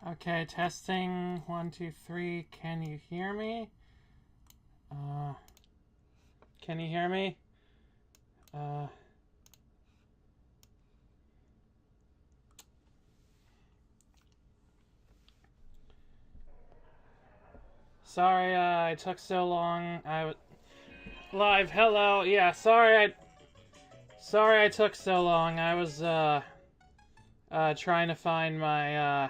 Okay, testing. 1, 2, 3. Can you hear me? Can you hear me? Sorry, it took so long. Live, hello. Yeah, sorry I took so long. I was, trying to find my,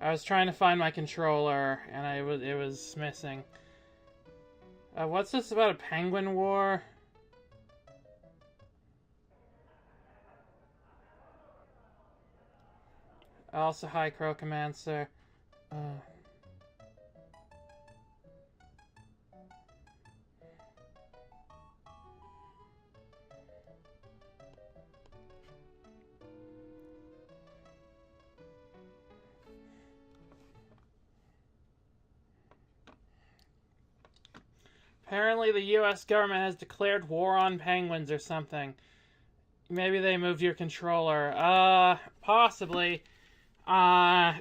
I was trying to find my controller, and it was missing. What's this about a penguin war? Also, hi, Crocomancer. Apparently the US government has declared war on penguins or something. Maybe they moved your controller. Possibly. I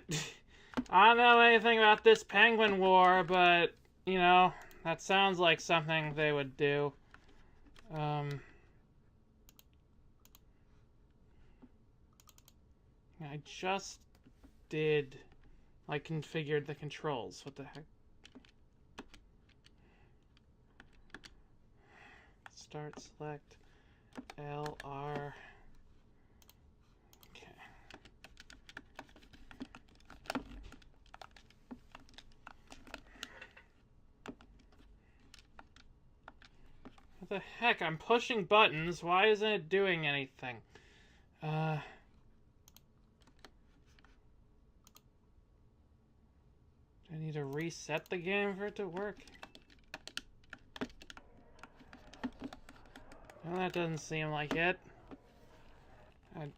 don't know anything about this penguin war, but, you know, that sounds like something they would do. I just did, like, configured the controls. What the heck? Start, select, LR. Okay. What the heck? I'm pushing buttons. Why isn't it doing anything? Do I need to reset the game for it to work? Well, that doesn't seem like it. If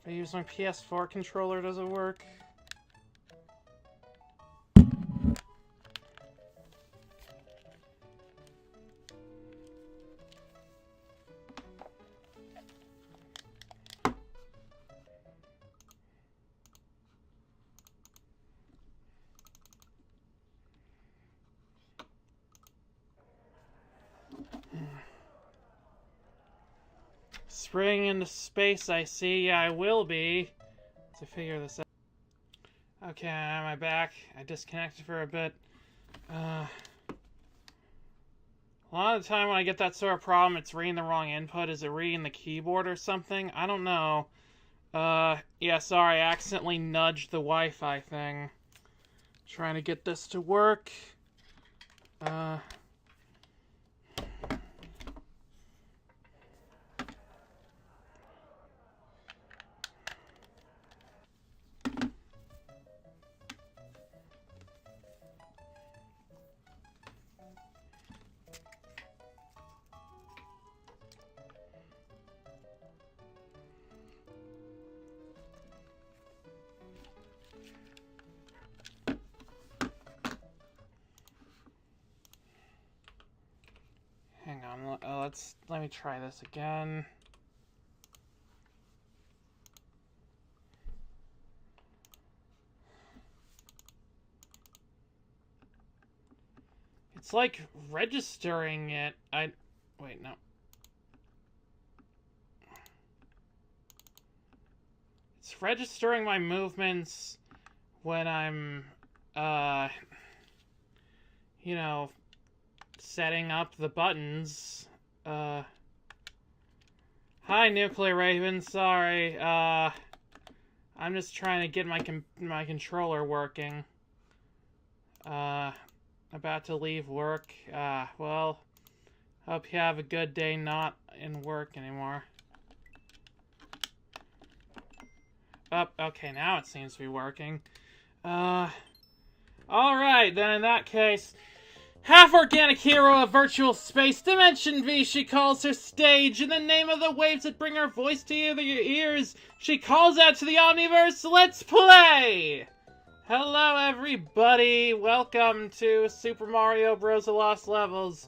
I use my PS4 controller, does it work? Spring into space, I see. Yeah, I will be. To figure this out. Okay, am I back? I disconnected for a bit. A lot of the time when I get that sort of problem, it's reading the wrong input. Is it reading the keyboard or something? I don't know. Yeah, sorry, I accidentally nudged the Wi-Fi thing. Trying to get this to work. Hang on, let me try this again. It's like registering it. Wait, no. It's registering my movements when I'm, you know, setting up the buttons. Hi, Nuclear Raven. Sorry. I'm just trying to get my controller working. About to leave work. Well, hope you have a good day not in work anymore. Oh, okay, now it seems to be working. Alright, then in that case, half-organic hero of virtual space, Dimension V, she calls her stage. In the name of the waves that bring her voice to your ears, she calls out to the Omniverse, let's play! Hello, everybody! Welcome to Super Mario Bros. The Lost Levels.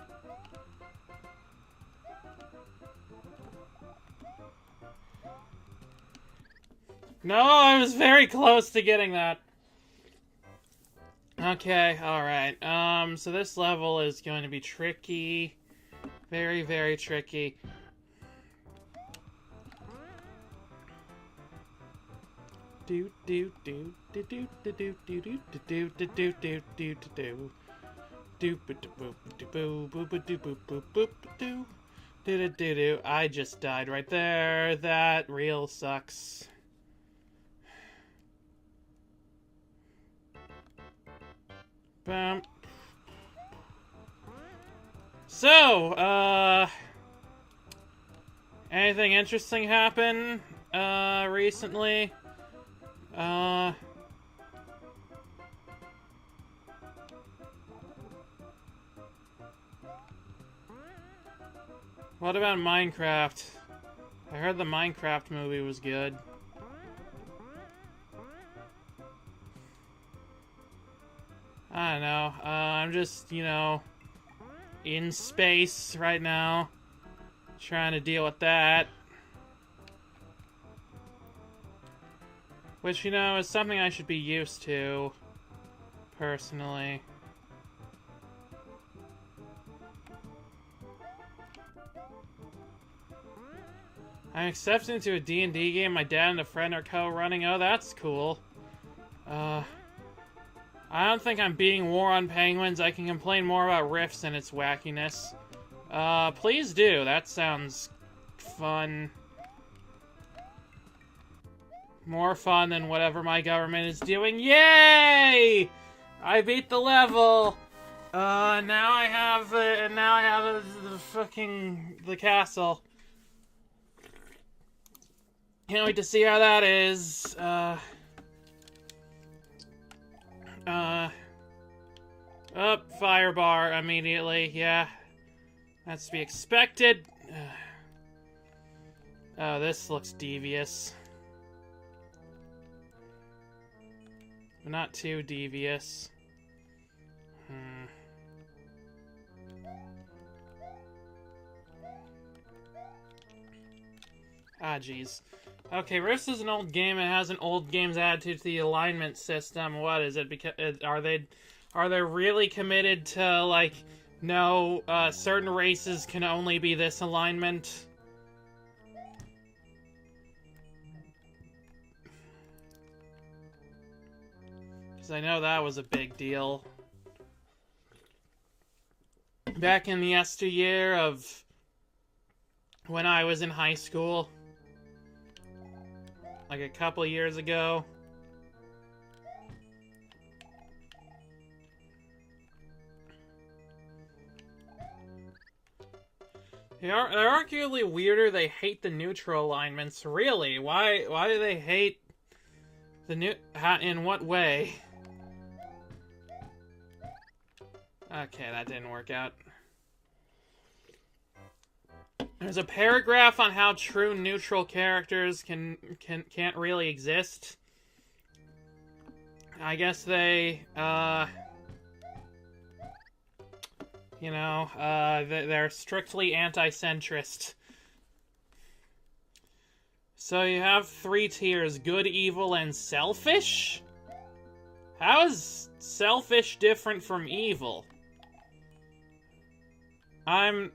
No, I was very close to getting that. Okay, alright. So this level is going to be tricky. Very, very tricky. Do do do do do do do do do do do do do do do. Do. I just died right there. That real sucks. Bum. So, anything interesting happen, recently? What about Minecraft? I heard the Minecraft movie was good. I don't know. I'm just, you know, in space right now, trying to deal with that. Which, you know, is something I should be used to, personally. I'm accepted into a D&D game my dad and a friend are co-running. Oh, that's cool. I don't think I'm beating War on Penguins. I can complain more about Rifts and its wackiness. Please do. That sounds fun. More fun than whatever my government is doing. Yay! I beat the level. Now I have the fucking the castle. Can't wait to see how that is. Up, fire bar immediately. Yeah, that's to be expected. Oh, this looks devious. But not too devious. Ah, jeez. Okay, Rifts is an old game. It has an old game's attitude to the alignment system. What is it? Because are they really committed to, like, no, certain races can only be this alignment? Because I know that was a big deal. Back in the yesteryear of when I was in high school. Like a couple years ago. They're arguably weirder. They hate the neutral alignments. Really? Why do they hate the in what way? Okay, that didn't work out. There's a paragraph on how true neutral characters can't really exist. I guess they, you know, they're strictly anti-centrist. So you have 3 tiers: good, evil, and selfish? How is selfish different from evil? I'm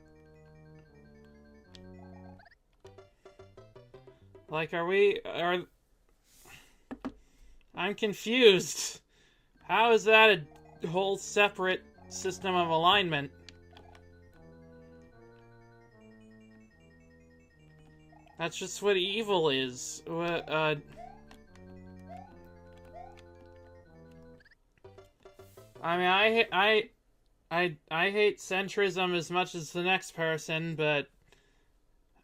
I'm confused. How is that a whole separate system of alignment? That's just what evil is. I mean, I hate centrism as much as the next person, but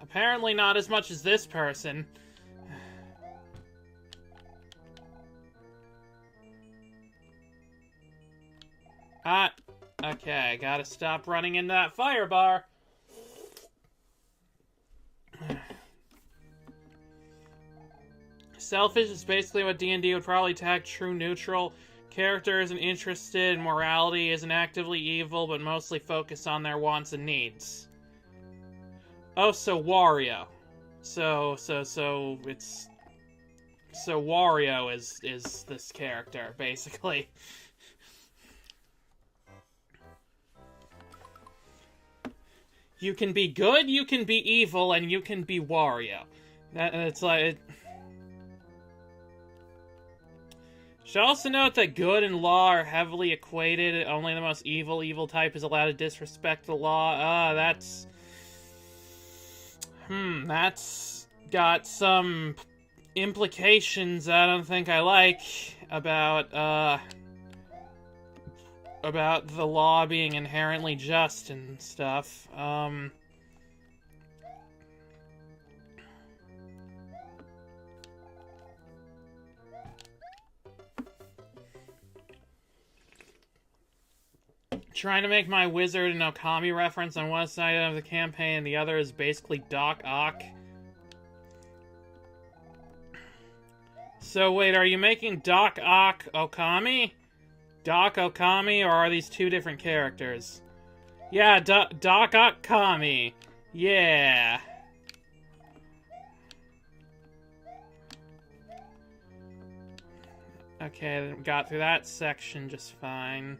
apparently not as much as this person. Okay, I gotta stop running into that fire bar. Selfish is basically what D&D would probably tag true neutral. Character isn't interested in morality, isn't actively evil, but mostly focused on their wants and needs. Oh, so Wario. So it's So Wario is this character, basically. You can be good, you can be evil, and you can be Wario. It's like... Should also note that good and law are heavily equated. Only the most evil type is allowed to disrespect the law. That's... that's got some implications I don't think I like about the law being inherently just and stuff. Trying to make my wizard and Okami reference on one side of the campaign, and the other is basically Doc Ock. So wait, are you making Doc Ock Okami? Doc Okami, or are these two different characters? Yeah, Doc Okami. Yeah. Okay, got through that section just fine.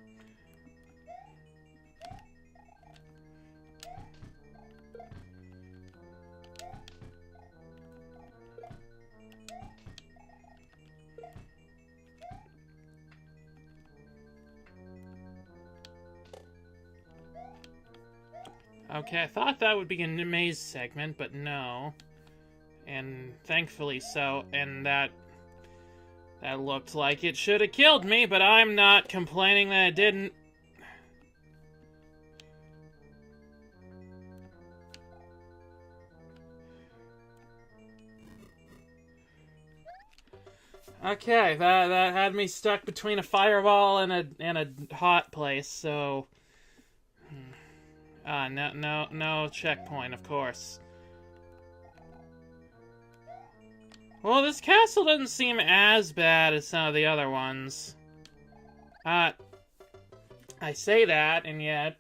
Okay, I thought that would be a maze segment, but no. And thankfully so, and that looked like it should have killed me, but I'm not complaining that it didn't. Okay, that had me stuck between a fireball and a hot place, so... no checkpoint, of course. Well, this castle doesn't seem as bad as some of the other ones. I say that, and yet...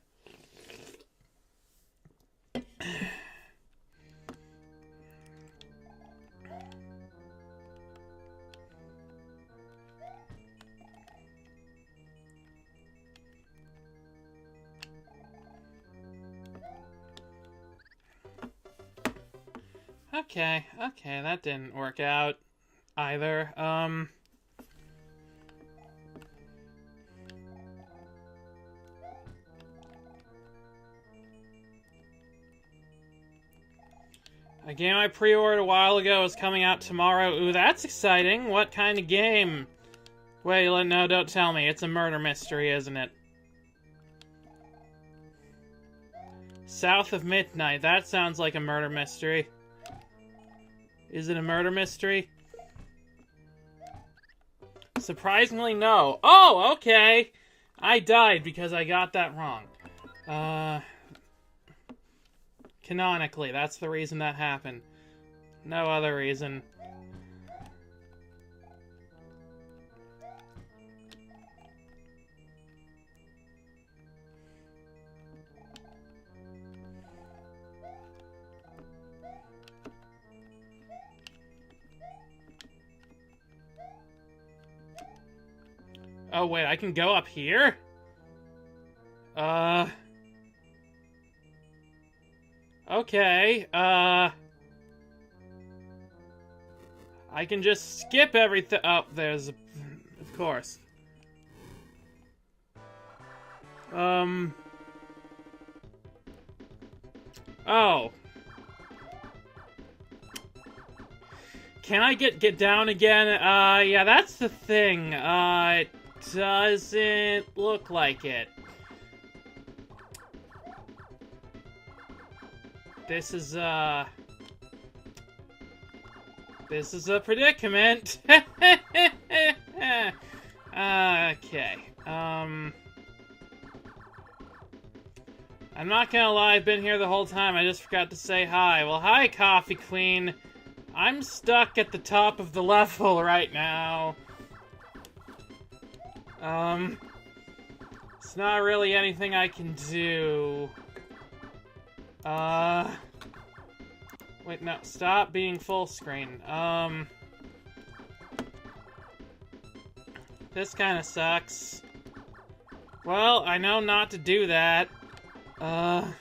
Okay, that didn't work out either. A game I pre-ordered a while ago is coming out tomorrow. Ooh, that's exciting. What kind of game? Wait, no, don't tell me. It's a murder mystery, isn't it? South of Midnight. That sounds like a murder mystery. Is it a murder mystery? Surprisingly, no. Oh, okay! I died because I got that wrong. Canonically, that's the reason that happened. No other reason. Oh, wait, I can go up here? Okay, I can just skip everything. Oh, there's... Of course. Oh. Can I get down again? Yeah, that's the thing. It doesn't look like it. This is a predicament. Okay. I'm not gonna lie, I've been here the whole time. I just forgot to say hi. Well, hi, Coffee Queen. I'm stuck at the top of the level right now. It's not really anything I can do. Wait, no, stop being full screen. This kind of sucks. Well, I know not to do that. I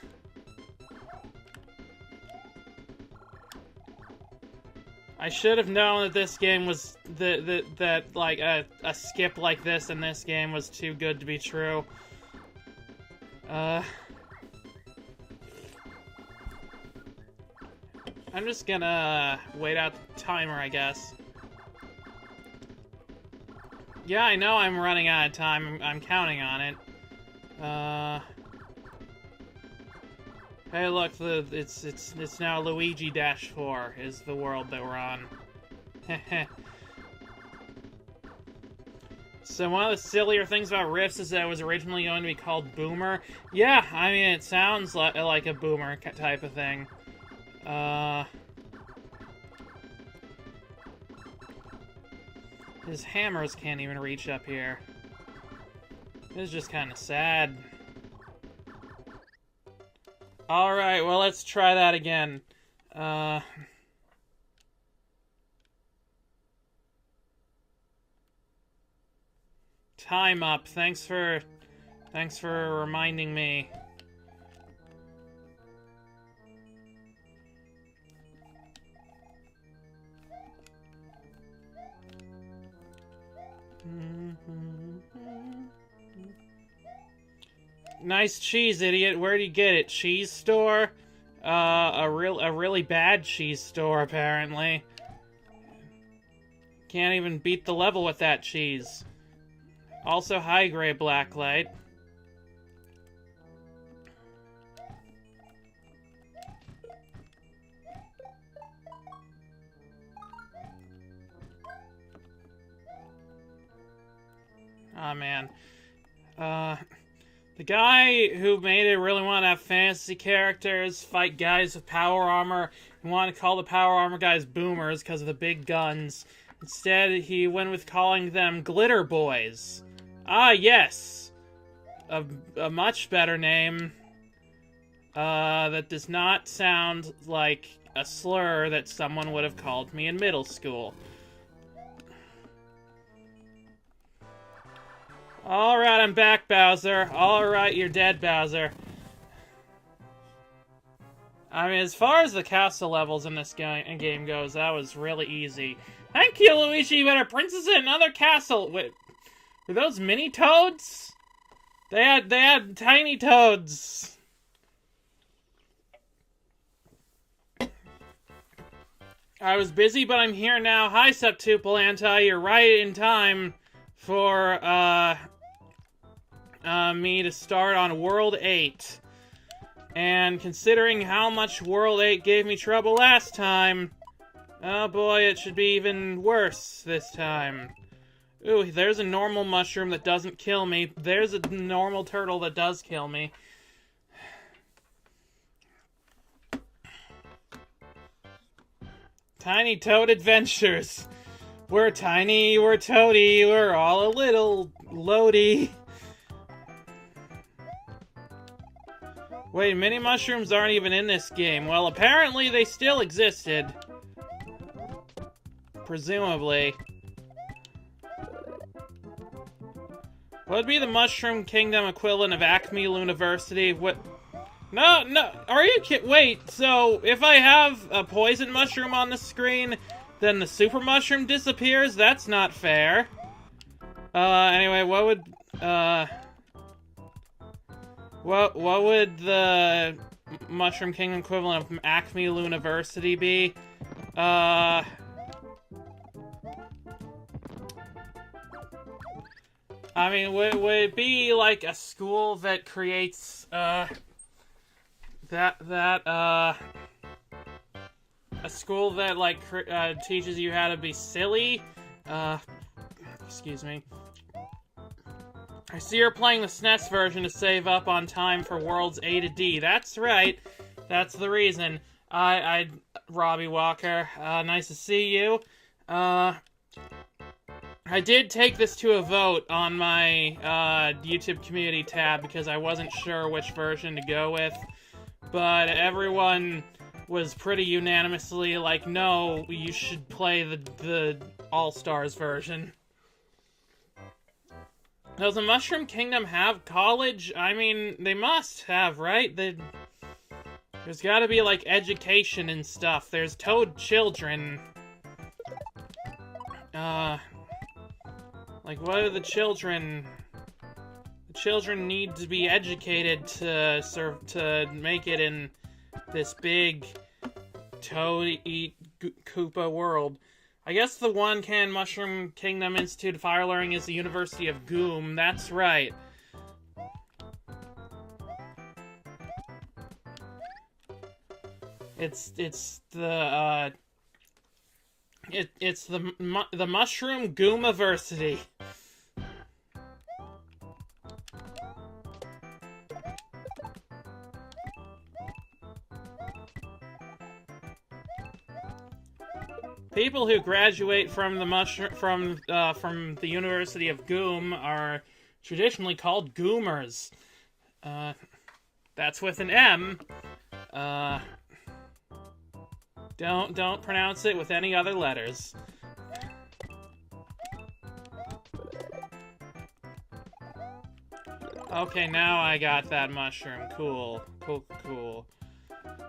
should have known that this game was that like a skip like this in this game was too good to be true. I'm just gonna wait out the timer, I guess. Yeah, I know I'm running out of time. I'm counting on it. Hey, look, it's now Luigi-4 is the world that we're on. So one of the sillier things about Rifts is that it was originally going to be called Boomer. Yeah, I mean, it sounds like a Boomer type of thing. His hammers can't even reach up here. This is just kind of sad. Alright, well, let's try that again. Time up. Thanks for reminding me. Nice cheese, idiot. Where'd you get it? Cheese store? A really bad cheese store, apparently. Can't even beat the level with that cheese. Also high-grade blacklight. Aw, man. The guy who made it really wanted to have fantasy characters fight guys with power armor. He wanted to call the power armor guys boomers because of the big guns. Instead, he went with calling them glitter boys. Ah, yes! A much better name. That does not sound like a slur that someone would have called me in middle school. Alright, I'm back, Bowser. Alright, you're dead, Bowser. I mean, as far as the castle levels in this game goes, that was really easy. Thank you, Luigi, but our princess in another castle. Wait, were those mini toads? They had tiny toads. I was busy, but I'm here now. Hi, Septuple Anti. You're right in time for, me to start on World 8. And considering how much World 8 gave me trouble last time, oh boy, it should be even worse this time. Ooh, there's a normal mushroom that doesn't kill me. There's a normal turtle that does kill me. Tiny Toad Adventures. We're tiny, we're toady, we're all a little loady. Wait, mini mushrooms aren't even in this game. Well, apparently they still existed. Presumably. What would be the Mushroom Kingdom equivalent of Acme University? What? No, are you kidding? Wait, so if I have a poison mushroom on the screen, then the super mushroom disappears? That's not fair. Anyway, what would the Mushroom Kingdom equivalent of Acme University be? I mean, would it be like a school that creates, a school that, like, teaches you how to be silly? Excuse me. I see you're playing the SNES version to save up on time for Worlds A to D. That's right. That's the reason. Robbie Walker, nice to see you. I did take this to a vote on my, YouTube community tab because I wasn't sure which version to go with. But everyone was pretty unanimously like, no, you should play the All-Stars version. Does the Mushroom Kingdom have college? I mean, they must have, right? There's gotta be, like, education and stuff. There's Toad children. Like, what are the children? The children need to be educated to make it in this big Toad-eat Koopa world. I guess the one Mushroom Kingdom Institute of Fire Learning is the University of Goom. That's right. It's the Mushroom Goomiversity. People who graduate from the from the University of Goom are traditionally called Goomers. That's with an M. Don't pronounce it with any other letters. Okay, now I got that mushroom. Cool.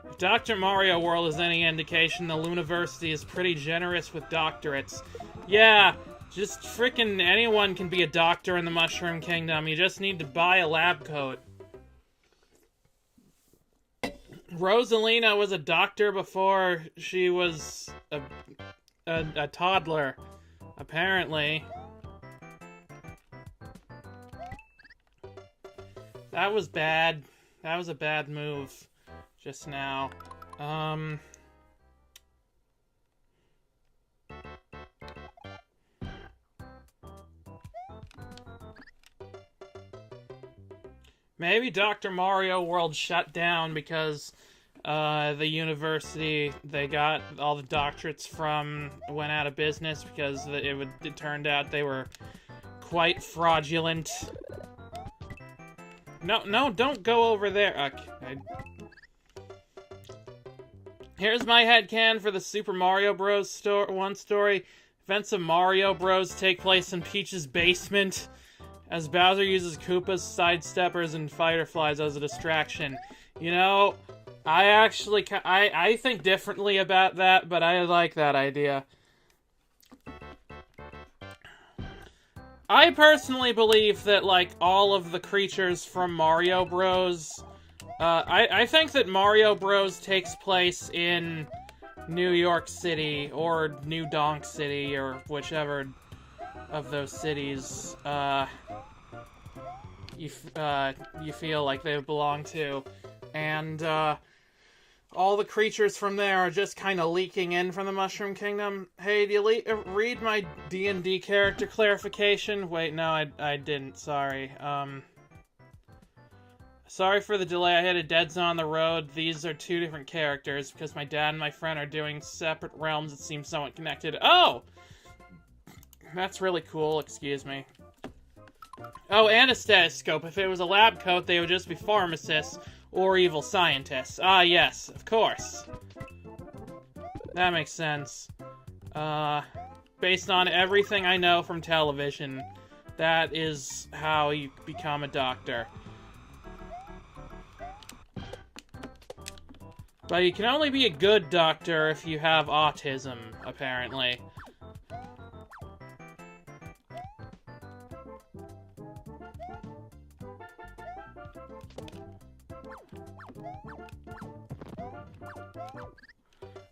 If Dr. Mario World is any indication, the Luniversity is pretty generous with doctorates. Yeah, just frickin' anyone can be a doctor in the Mushroom Kingdom. You just need to buy a lab coat. Rosalina was a doctor before she was a toddler, apparently. That was bad. That was a bad move just now. Maybe Dr. Mario World shut down because the university they got all the doctorates from went out of business because it turned out they were quite fraudulent. No, don't go over there. Okay. Here's my headcanon for the Super Mario Bros. Story. Events of Mario Bros. Take place in Peach's basement, as Bowser uses Koopas, Sidesteppers, and Fireflies as a distraction. You know, I think differently about that, but I like that idea. I personally believe that, like, all of the creatures from Mario Bros. I think that Mario Bros. Takes place in New York City, or New Donk City, or whichever of those cities you feel like they belong to. And all the creatures from there are just kind of leaking in from the Mushroom Kingdom. Hey, do you read my D&D character clarification? Wait, no, I didn't. Sorry. Sorry for the delay. I had a dead zone on the road. These are two different characters because my dad and my friend are doing separate realms that seem somewhat connected. Oh! That's really cool. Excuse me. Oh, and a stethoscope. If it was a lab coat, they would just be pharmacists or evil scientists. Ah, yes, of course. That makes sense. Based on everything I know from television, that is how you become a doctor. But you can only be a good doctor if you have autism, apparently.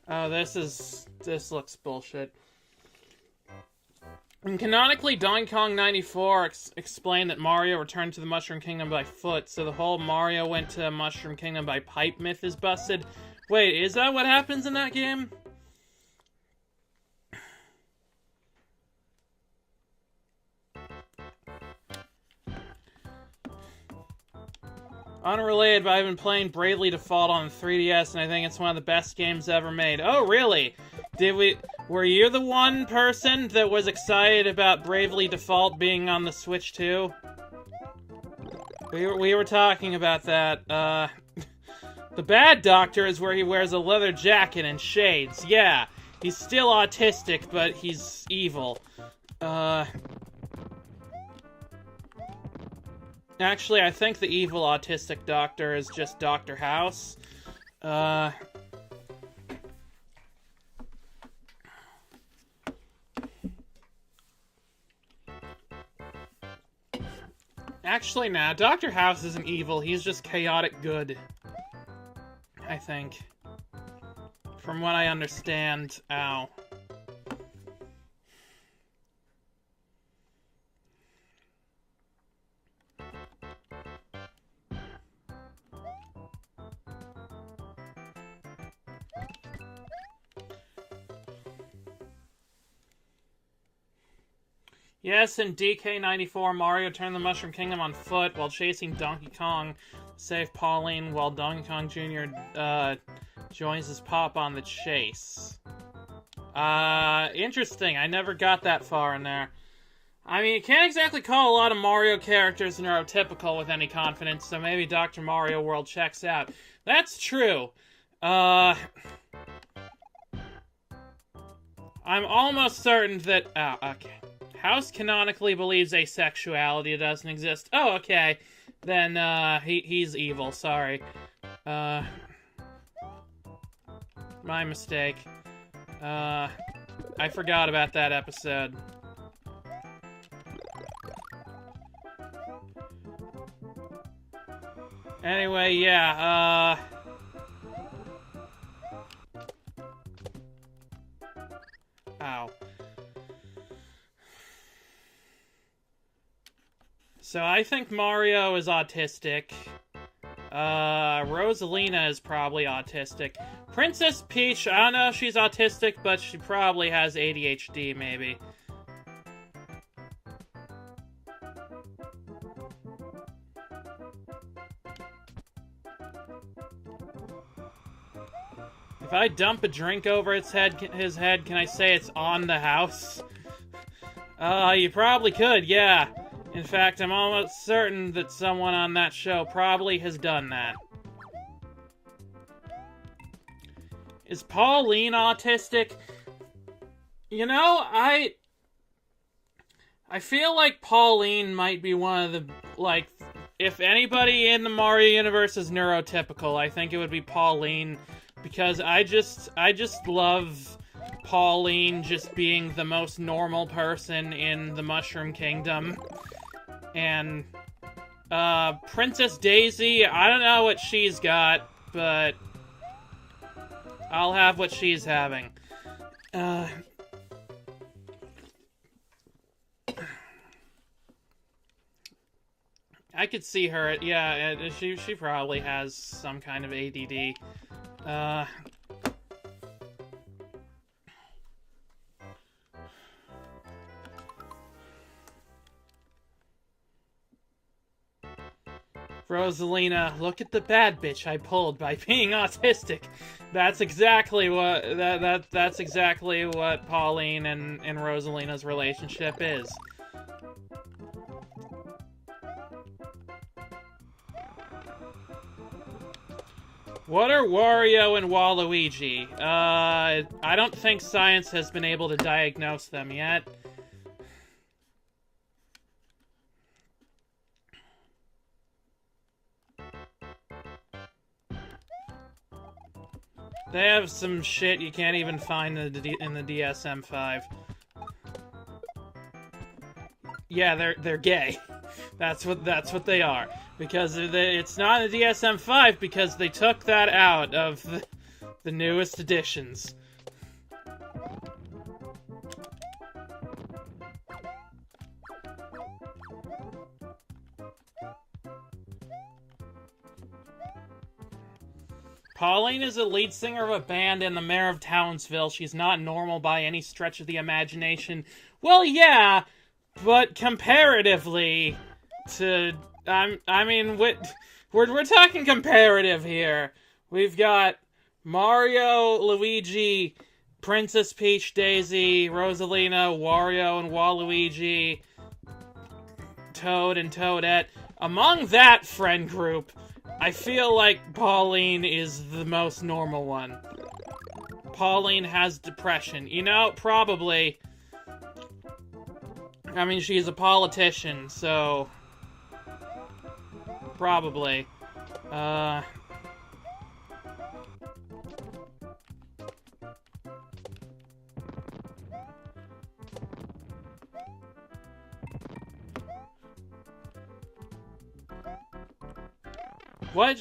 Oh, this looks bullshit. And canonically, Donkey Kong 94 explained that Mario returned to the Mushroom Kingdom by foot, so the whole Mario went to Mushroom Kingdom by pipe myth is busted. Wait, is that what happens in that game? Unrelated, but I've been playing Bravely Default on the 3DS, and I think it's one of the best games ever made. Oh, really? Were you the one person that was excited about Bravely Default being on the Switch too? We were talking about that. The bad doctor is where he wears a leather jacket and shades. Yeah, he's still autistic, but he's evil. Actually, I think the evil autistic doctor is just Dr. House. Actually, nah, Dr. House isn't evil, he's just chaotic good. I think. From what I understand. Ow. Yes, in DK94, Mario turned the Mushroom Kingdom on foot while chasing Donkey Kong, save Pauline while Donkey Kong Jr. Joins his pop on the chase. Interesting. I never got that far in there. I mean, you can't exactly call a lot of Mario characters neurotypical with any confidence, so maybe Dr. Mario World checks out. That's true. I'm almost certain that... Oh, okay. House canonically believes asexuality doesn't exist. Oh, okay. Then, he's evil. Sorry. My mistake. I forgot about that episode. Anyway, yeah, Ow. So I think Mario is autistic. Rosalina is probably autistic. Princess Peach, I don't know if she's autistic, but she probably has ADHD, maybe. If I dump a drink over his head, can I say it's on the house? You probably could, yeah. In fact, I'm almost certain that someone on that show probably has done that. Is Pauline autistic? You know, I feel like Pauline might be one of the, like, if anybody in the Mario universe is neurotypical, I think it would be Pauline, because I just love Pauline just being the most normal person in the Mushroom Kingdom. And, Princess Daisy, I don't know what she's got, but I'll have what she's having. I could see her, yeah, she probably has some kind of ADD. Rosalina, look at the bad bitch I pulled by being autistic. That's exactly what that's exactly what Pauline and Rosalina's relationship is. What are Wario and Waluigi? I don't think science has been able to diagnose them yet. They have some shit you can't even find in the DSM-5. Yeah, they're gay. That's what they are. Because it's not in the DSM-5 because they took that out of the newest editions. Pauline is a lead singer of a band and the mayor of Townsville. She's not normal by any stretch of the imagination. Well, yeah, but comparatively to... I mean, we're talking comparative here. We've got Mario, Luigi, Princess Peach, Daisy, Rosalina, Wario and Waluigi, Toad and Toadette. Among that friend group, I feel like Pauline is the most normal one. Pauline has depression. You know, probably. I mean, she's a politician, so... Probably.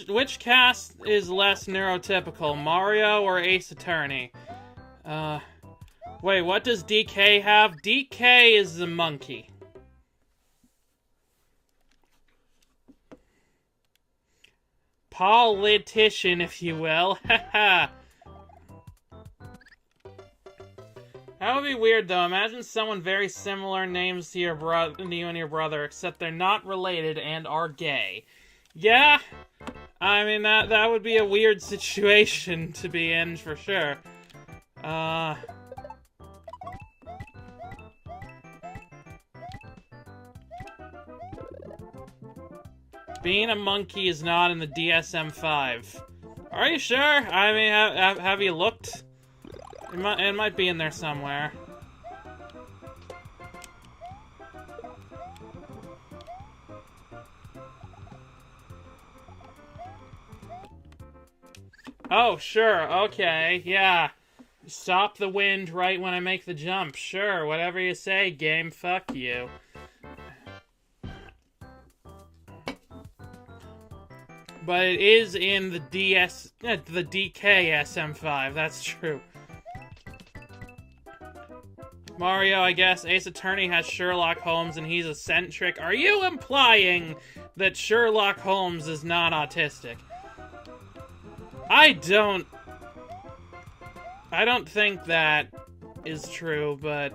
Which cast is less neurotypical, Mario or Ace Attorney? Wait, what does DK have? DK is the monkey. Politician, if you will. Haha. That would be weird, though. Imagine someone very similar names to you and your brother, except they're not related and are gay. Yeah, I mean, that would be a weird situation to be in, for sure. Being a monkey is not in the DSM-5. Are you sure? I mean, have you looked? It might be in there somewhere. Oh, sure, okay, yeah. Stop the wind right when I make the jump. Sure, whatever you say, game, fuck you. But it is in the DK SM5, that's true. Mario, I guess, Ace Attorney has Sherlock Holmes and he's eccentric. Are you implying that Sherlock Holmes is not autistic? I don't think that is true, but...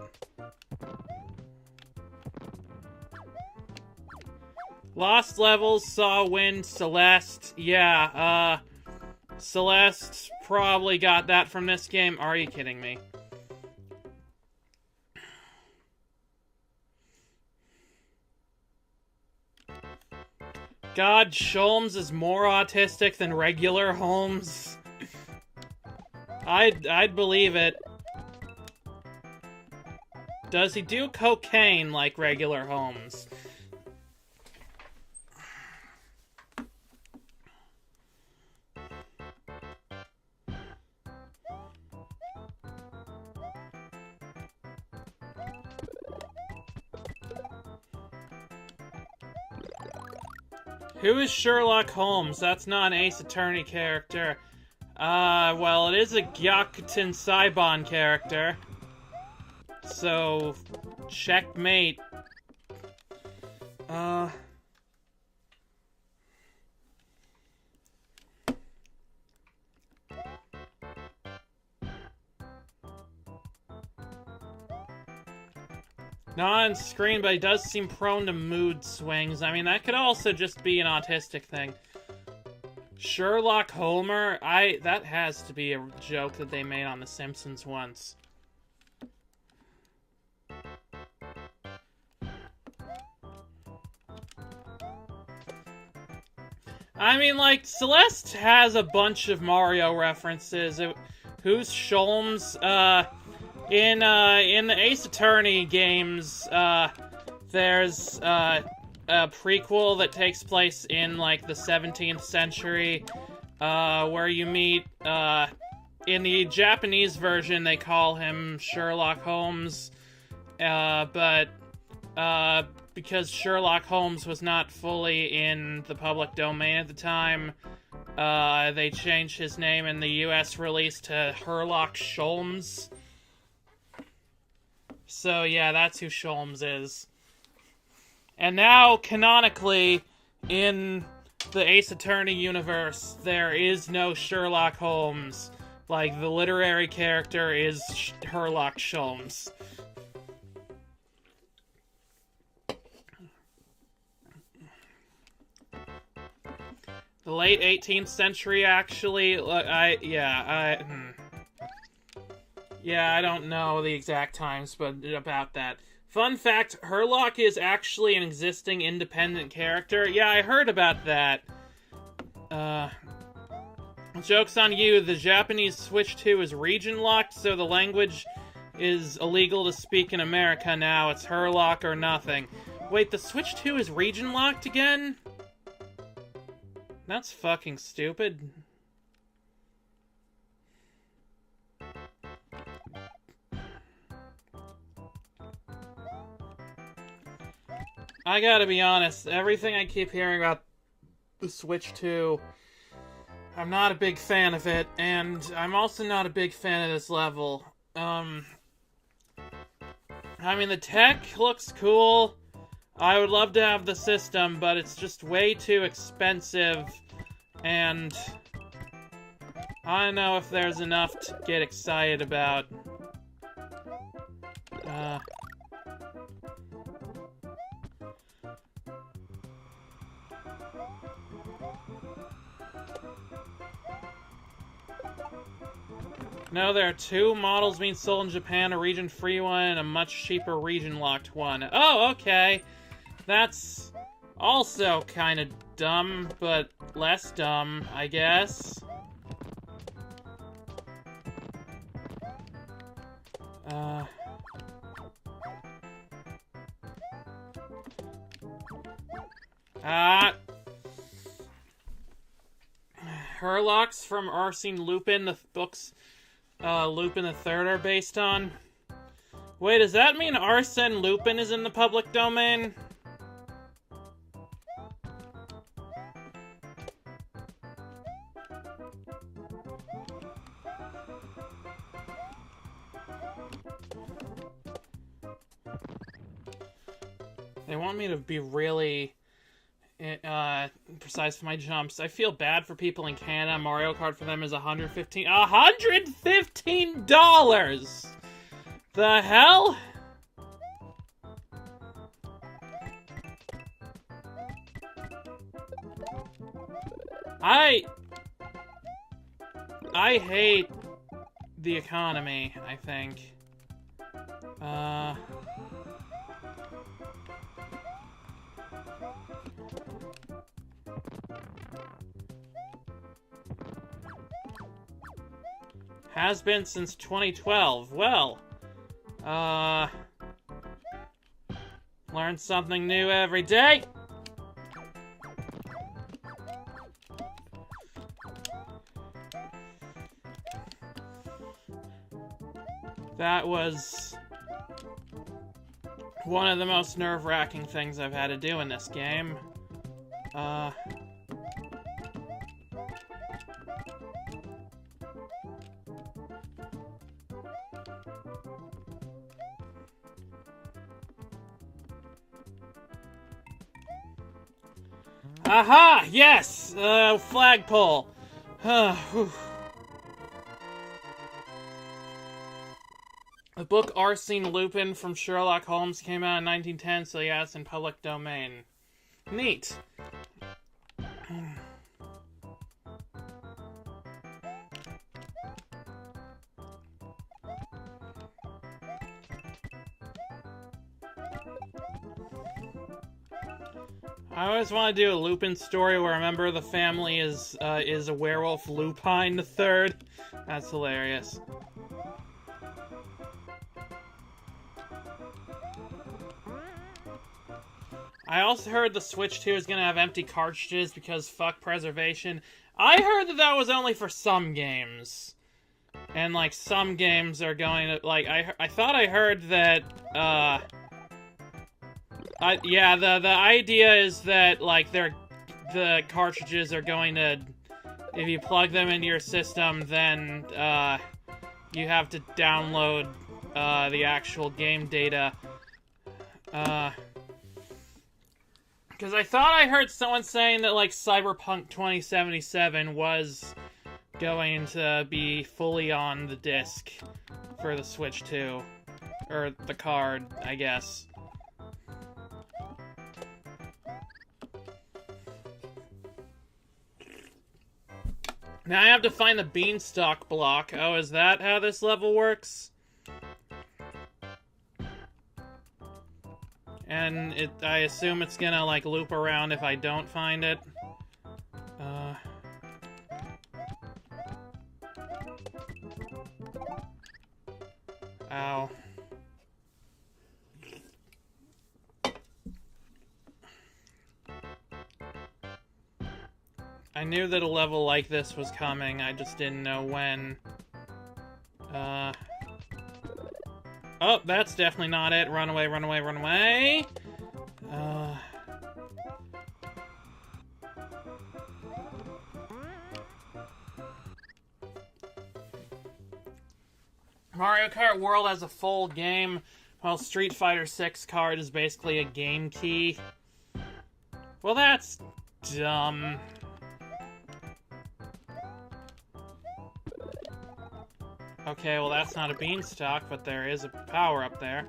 Lost Levels, Saw Wind, Celeste. Yeah, Celeste probably got that from this game. Are you kidding me? God, Sholmes is more autistic than regular Holmes. I'd believe it. Does he do cocaine like regular Holmes? Who is Sherlock Holmes? That's not an Ace Attorney character. Well, it is a Gyakuten Saibon character. So, checkmate. Not on screen, but he does seem prone to mood swings. I mean, that could also just be an autistic thing. Sherlock Homer? That has to be a joke that they made on The Simpsons once. I mean, like, Celeste has a bunch of Mario references. Who's Sholmes? In the Ace Attorney games, there's a prequel that takes place in, like, the 17th century, where you meet, in the Japanese version, they call him Sherlock Holmes, but because Sherlock Holmes was not fully in the public domain at the time, they changed his name in the US release to Herlock Sholmes. So, yeah, that's who Sholmes is. And now, canonically, in the Ace Attorney universe, there is no Sherlock Holmes. Like, the literary character is Herlock Sholmes. The late 18th century, actually, Yeah, I don't know the exact times, but about that. Fun fact, Herlock is actually an existing independent character. Yeah, I heard about that. Joke's on you, the Japanese Switch 2 is region-locked, so the language is illegal to speak in America now. It's Herlock or nothing. Wait, the Switch 2 is region-locked again? That's fucking stupid. I gotta be honest, everything I keep hearing about the Switch 2, I'm not a big fan of it, and I'm also not a big fan of this level. I mean, the tech looks cool. I would love to have the system, but it's just way too expensive, and I don't know if there's enough to get excited about. No, there are two models being sold in Japan, a region-free one and a much cheaper region-locked one. Oh, okay. That's also kind of dumb, but less dumb, I guess. Herlocks from Arsene Lupin, the books Lupin the Third are based on. Wait, does that mean Arsene Lupin is in the public domain? They want me to be really precise for my jumps. I feel bad for people in Canada. Mario Kart for them is $115. The hell? I hate the economy, I think. Has been since 2012. Well, learn something new every day. That was one of the most nerve-wracking things I've had to do in this game. Aha! Yes! Flagpole. The book Arsene Lupin from Sherlock Holmes came out in 1910, so yeah, it's in public domain. Neat. I always want to do a Lupin story where a member of the family is a werewolf Lupin the Third. That's hilarious. I also heard the Switch 2 is going to have empty cartridges because fuck preservation. I heard that that was only for some games. And, like, some games are going to, like, I thought I heard that, yeah, the idea is that, like, the cartridges are going to, if you plug them into your system, then, you have to download, the actual game data. Because I thought I heard someone saying that, like, Cyberpunk 2077 was going to be fully on the disc for the Switch 2. Or the card, I guess. Now I have to find the beanstalk block. Oh, is that how this level works? And I assume it's gonna, like, loop around if I don't find it. Ow. I knew that a level like this was coming, I just didn't know when. Oh, that's definitely not it. Run away, run away, run away! Mario Kart World has a full game, while Street Fighter 6 card is basically a game key. Well, that's dumb. Okay, well that's not a beanstalk, but there is a power up there.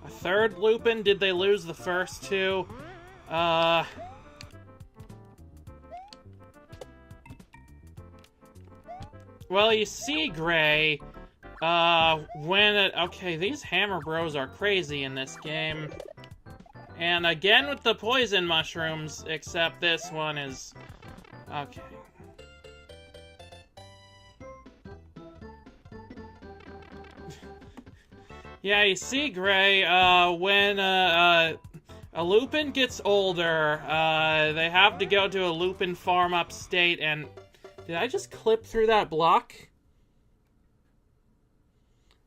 A third Lupin? Did they lose the first two? Well, you see, Gray, okay, these Hammer Bros are crazy in this game. And again with the poison mushrooms, except this one is... Okay. Yeah, you see, Gray, when, a Lupin gets older, they have to go to a Lupin farm upstate, and... Did I just clip through that block?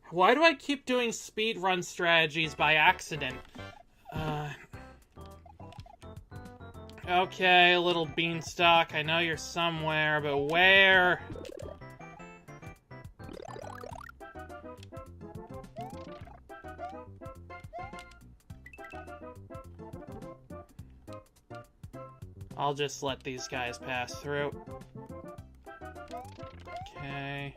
Why do I keep doing speedrun strategies by accident? Okay, little beanstalk, I know you're somewhere, but where? I'll just let these guys pass through. Okay.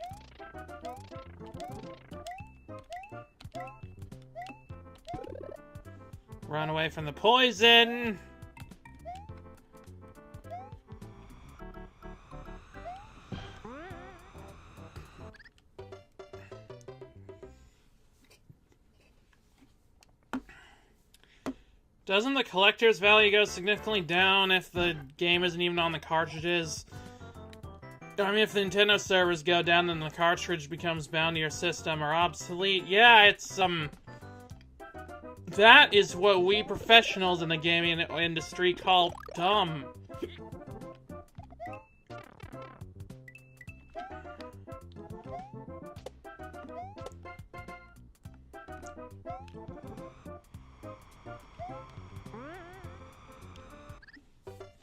Run away from the poison! Doesn't the collector's value go significantly down if the game isn't even on the cartridges? I mean, if the Nintendo servers go down, then the cartridge becomes bound to your system or obsolete. Yeah, it's, that is what we professionals in the gaming industry call dumb.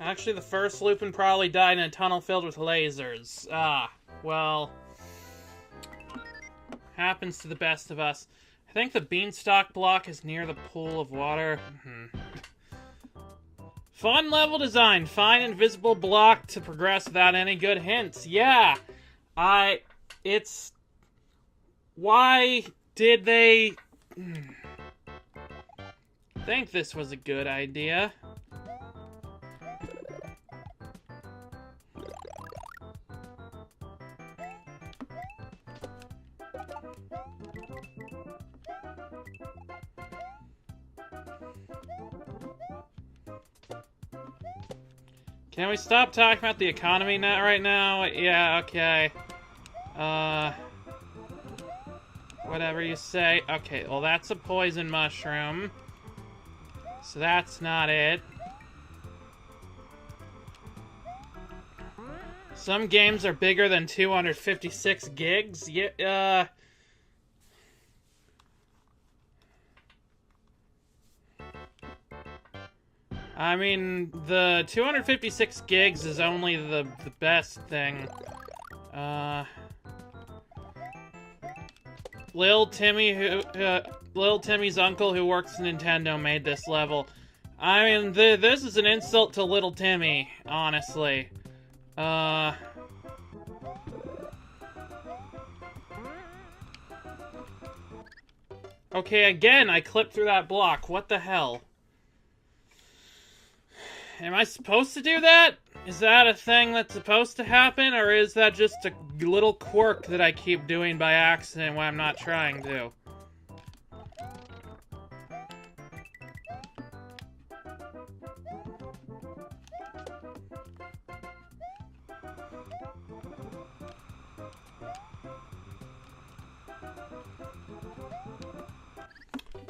Actually, the first Lupin probably died in a tunnel filled with lasers. Ah, well... Happens to the best of us. I think the beanstalk block is near the pool of water. Fun level design. Find invisible block to progress without any good hints. Yeah! It's... Why did they... think this was a good idea. Can we stop talking about the economy right now? Yeah, okay. Whatever you say. Okay, well that's a poison mushroom. So that's not it. Some games are bigger than 256 gigs. Yeah, I mean, the 256 gigs is only the best thing. Lil Timmy's uncle who works at Nintendo made this level. I mean, this is an insult to Little Timmy, honestly. Okay, again, I clipped through that block. What the hell? Am I supposed to do that? Is that a thing that's supposed to happen, or is that just a little quirk that I keep doing by accident when I'm not trying to?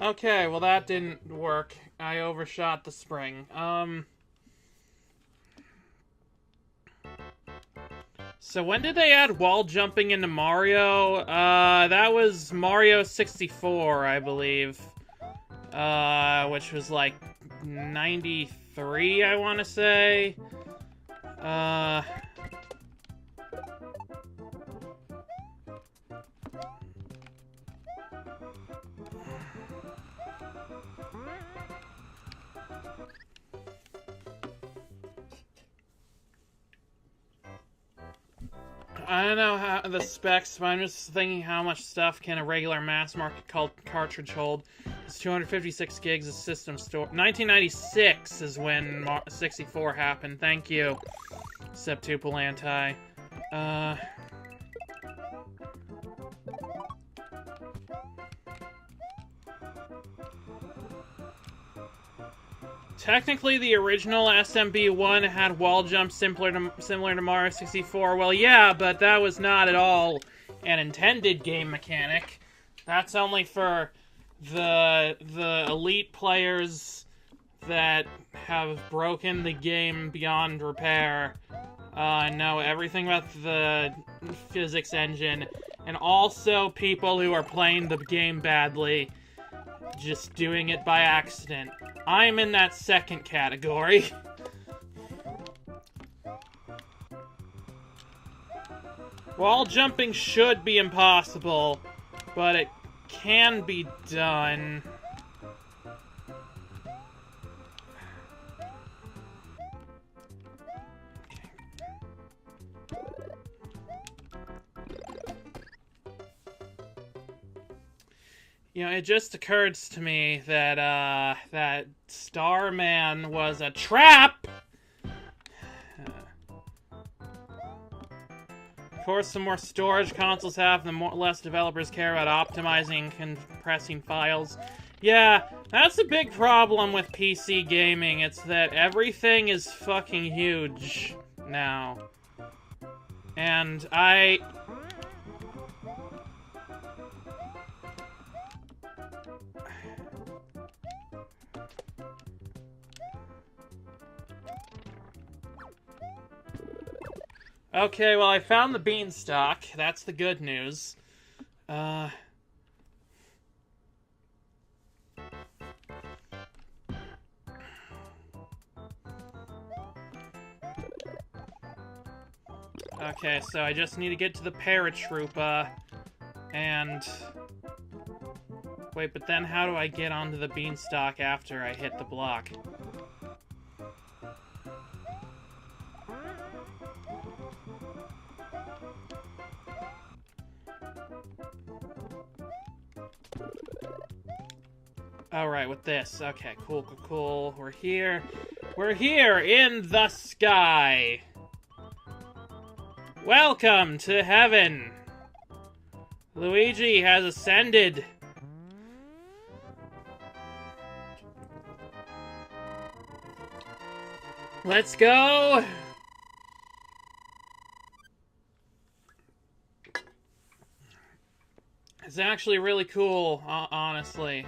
Okay, well that didn't work. I overshot the spring. So when did they add wall jumping into Mario? That was Mario 64, I believe. Which was like 93, I want to say. I don't know how the specs, but I'm just thinking how much stuff can a regular mass market cartridge hold. It's 256 gigs of system store. 1996 is when 64 happened. Thank you, Septupulanti. Technically, the original SMB1 had wall jumps similar to Mario 64. Well, yeah, but that was not at all an intended game mechanic. That's only for the elite players that have broken the game beyond repair, know everything about the physics engine, and also people who are playing the game badly, just doing it by accident. I'm in that second category. Wall jumping should be impossible, but it can be done. You know, it just occurs to me that, that Starman was a trap! Of course, the more storage consoles have, the less developers care about optimizing and compressing files. Yeah, that's a big problem with PC gaming. It's that everything is fucking huge now. And Okay, well, I found the beanstalk. That's the good news. Okay, so I just need to get to the paratroopa, and... Wait, but then how do I get onto the beanstalk after I hit the block? Alright, with this. Okay, cool, cool, cool. We're here. We're here in the sky! Welcome to heaven! Luigi has ascended! Let's go! It's actually really cool, honestly.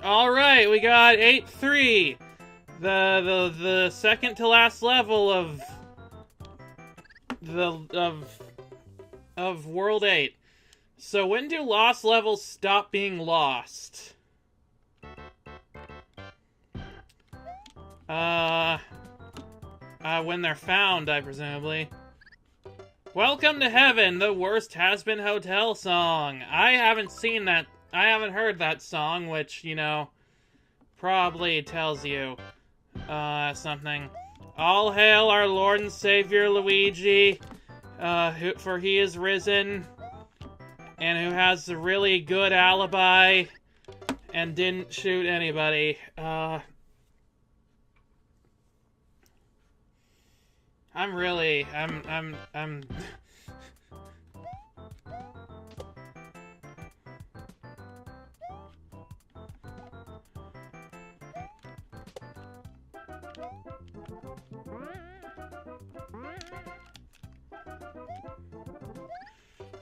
Alright, we got 8-3. The second to last level of World 8. So when do lost levels stop being lost? When they're found, presumably. Welcome to Heaven, the worst has-been hotel song. I haven't seen that. I haven't heard that song, which, you know, probably tells you, something. All hail our Lord and Savior Luigi, for he is risen, and who has a really good alibi, and didn't shoot anybody.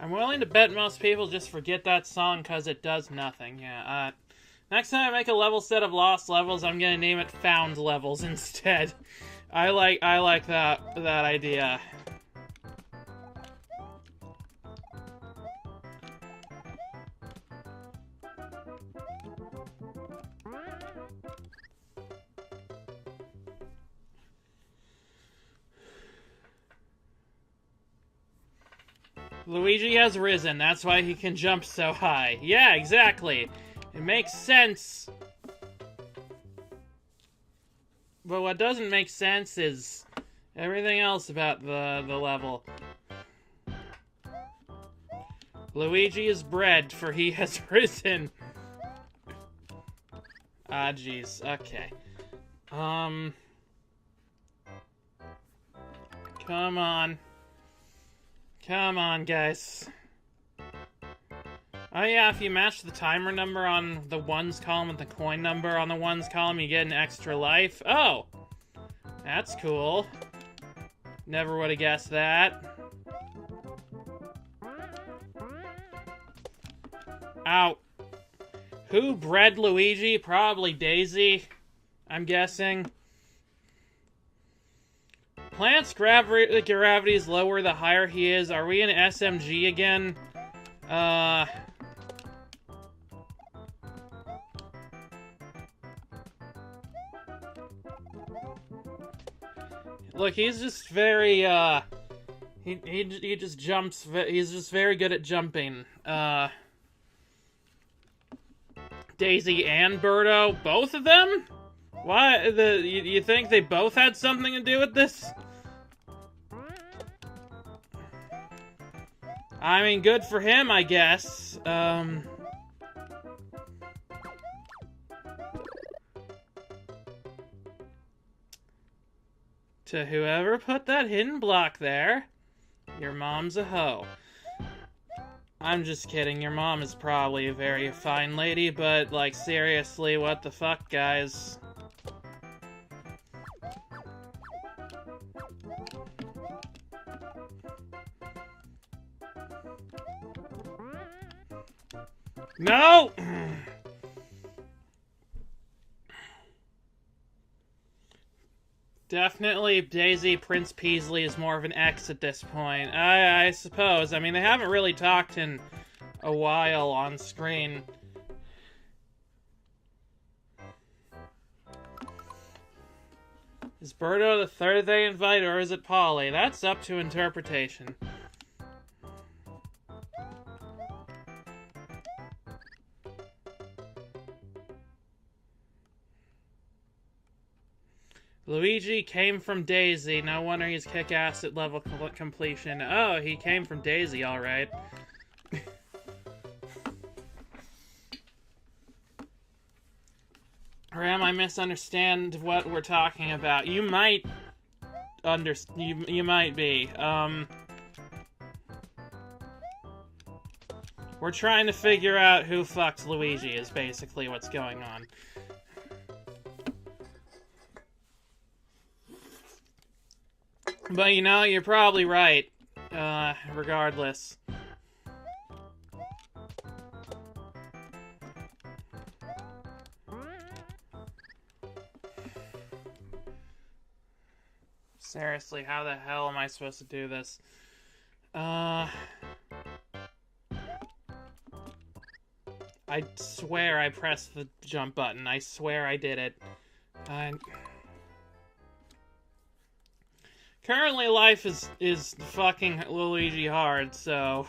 I'm willing to bet most people just forget that song because it does nothing. Yeah, next time I make a level set of lost levels, I'm gonna name it Found Levels instead. I like that idea. Luigi has risen, that's why he can jump so high. Yeah, exactly. It makes sense. But what doesn't make sense is everything else about the level. Luigi is bred, for he has risen. Ah, jeez. Okay. Come on. Come on, guys. Oh yeah, if you match the timer number on the ones column with the coin number on the ones column, you get an extra life. Oh! That's cool. Never would have guessed that. Ow. Who bred Luigi? Probably Daisy, I'm guessing. Plant's gravity is lower the higher he is. Are we in SMG again? Look, he's just very, he just jumps, he's just very good at jumping. Daisy and Birdo, both of them? Why, you think they both had something to do with this? I mean, good for him, I guess. To whoever put that hidden block there, your mom's a hoe. I'm just kidding, your mom is probably a very fine lady, but, like, seriously, what the fuck, guys? No! Definitely Daisy Prince Peasley is more of an X at this point. I suppose. I mean, they haven't really talked in a while on screen. Is Birdo the third they invite, or is it Polly? That's up to interpretation. Luigi came from Daisy. No wonder he's kick-ass at level completion. Oh, he came from Daisy, alright. Or am I misunderstand what we're talking about? You might you might be. We're trying to figure out who fucks Luigi is basically what's going on. But you know, you're probably right. Regardless. Seriously, how the hell am I supposed to do this? I swear I pressed the jump button. I swear I did it. Currently, life is fucking Luigi hard, so...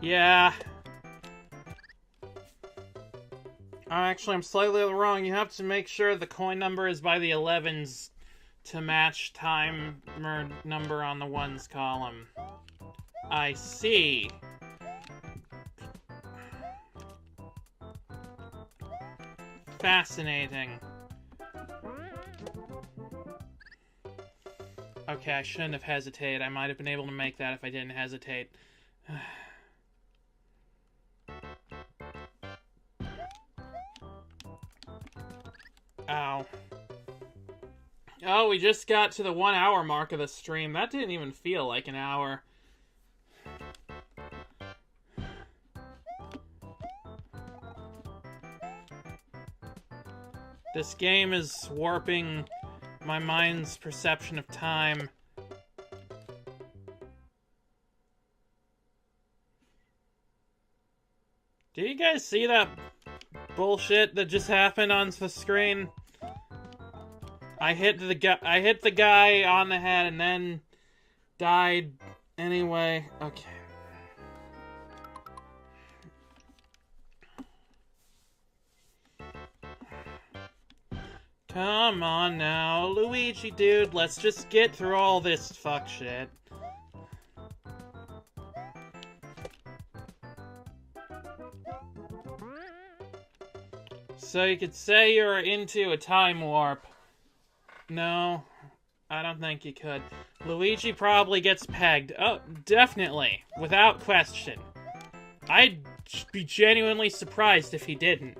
yeah. Actually, I'm slightly wrong. You have to make sure the coin number is by the 11s to match timer number on the ones column. I see. Fascinating. Okay, I shouldn't have hesitated. I might have been able to make that if I didn't hesitate. Ow. Oh, we just got to the 1 hour mark of the stream. That didn't even feel like an hour. This game is warping my mind's perception of time. Did you guys see that bullshit that just happened on the screen? I hit the guy on the head and then died anyway. Okay. Come on now, Luigi dude, let's just get through all this fuck shit. So you could say you're into a time warp. No, I don't think you could. Luigi probably gets pegged. Oh, definitely. Without question. I'd be genuinely surprised if he didn't.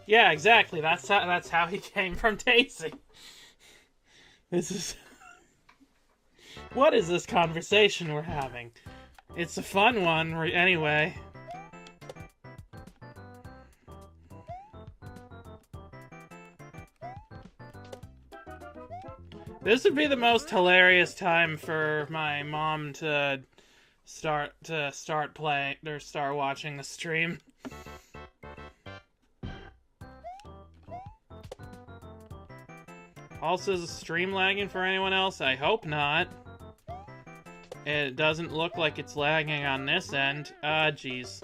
Yeah, exactly. That's how he came from Daisy. This is... What is this conversation we're having? It's a fun one, anyway. This would be the most hilarious time for my mom to start playing or start watching the stream. Also, is the stream lagging for anyone else? I hope not. It doesn't look like it's lagging on this end. Jeez.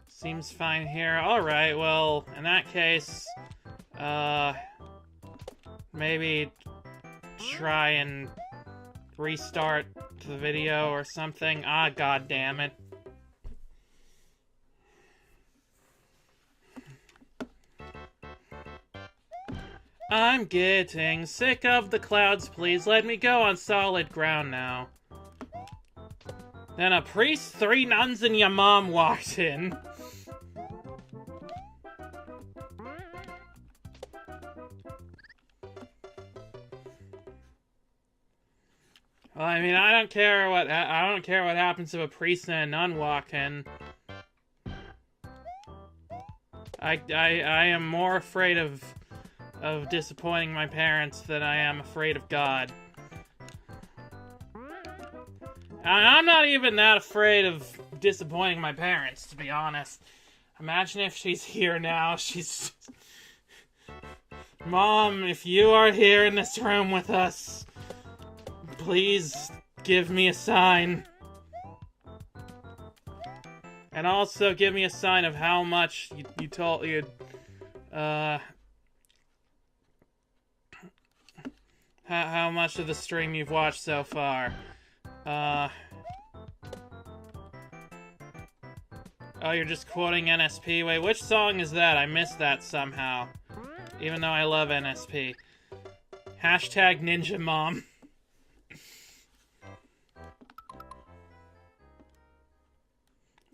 Seems fine here. Alright, well, in that case, maybe try and restart the video or something. Ah, god damn it. I'm getting sick of the clouds. Please let me go on solid ground now. Then a priest, 3 nuns, and your mom walked in. Well, I mean, I don't care what happens if a priest and a nun walk in. I am more afraid of disappointing my parents than I am afraid of God. I'm not even that afraid of disappointing my parents, to be honest. Imagine if she's here now. She's... Mom, if you are here in this room with us, please give me a sign. And also give me a sign of how much how much of the stream you've watched so far. Oh, you're just quoting NSP? Wait, which song is that? I missed that somehow. Even though I love NSP. Hashtag Ninja Mom.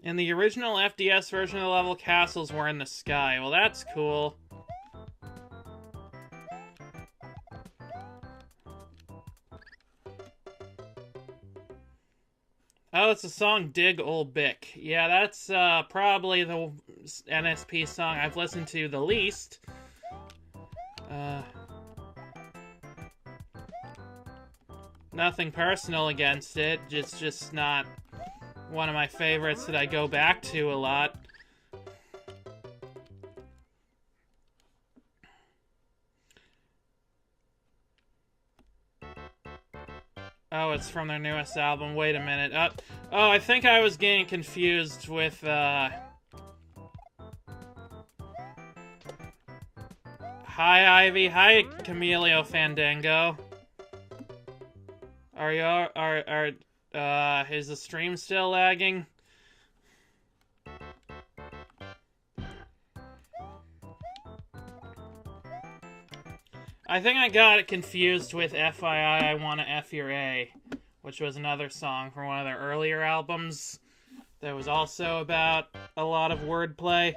In the original FDS version of the level, castles were in the sky. Well, that's cool. Oh, it's the song Dig Ol' Bick. Yeah, that's probably the NSP song I've listened to the least. Nothing personal against it. It's just not one of my favorites that I go back to a lot. Oh, it's from their newest album. Wait a minute. Oh, I think I was getting confused with, Hi, Ivy. Hi, Camilio Fandango. Is the stream still lagging? I think I got it confused with FYI, I wanna F your A. which was another song from one of their earlier albums that was also about a lot of wordplay.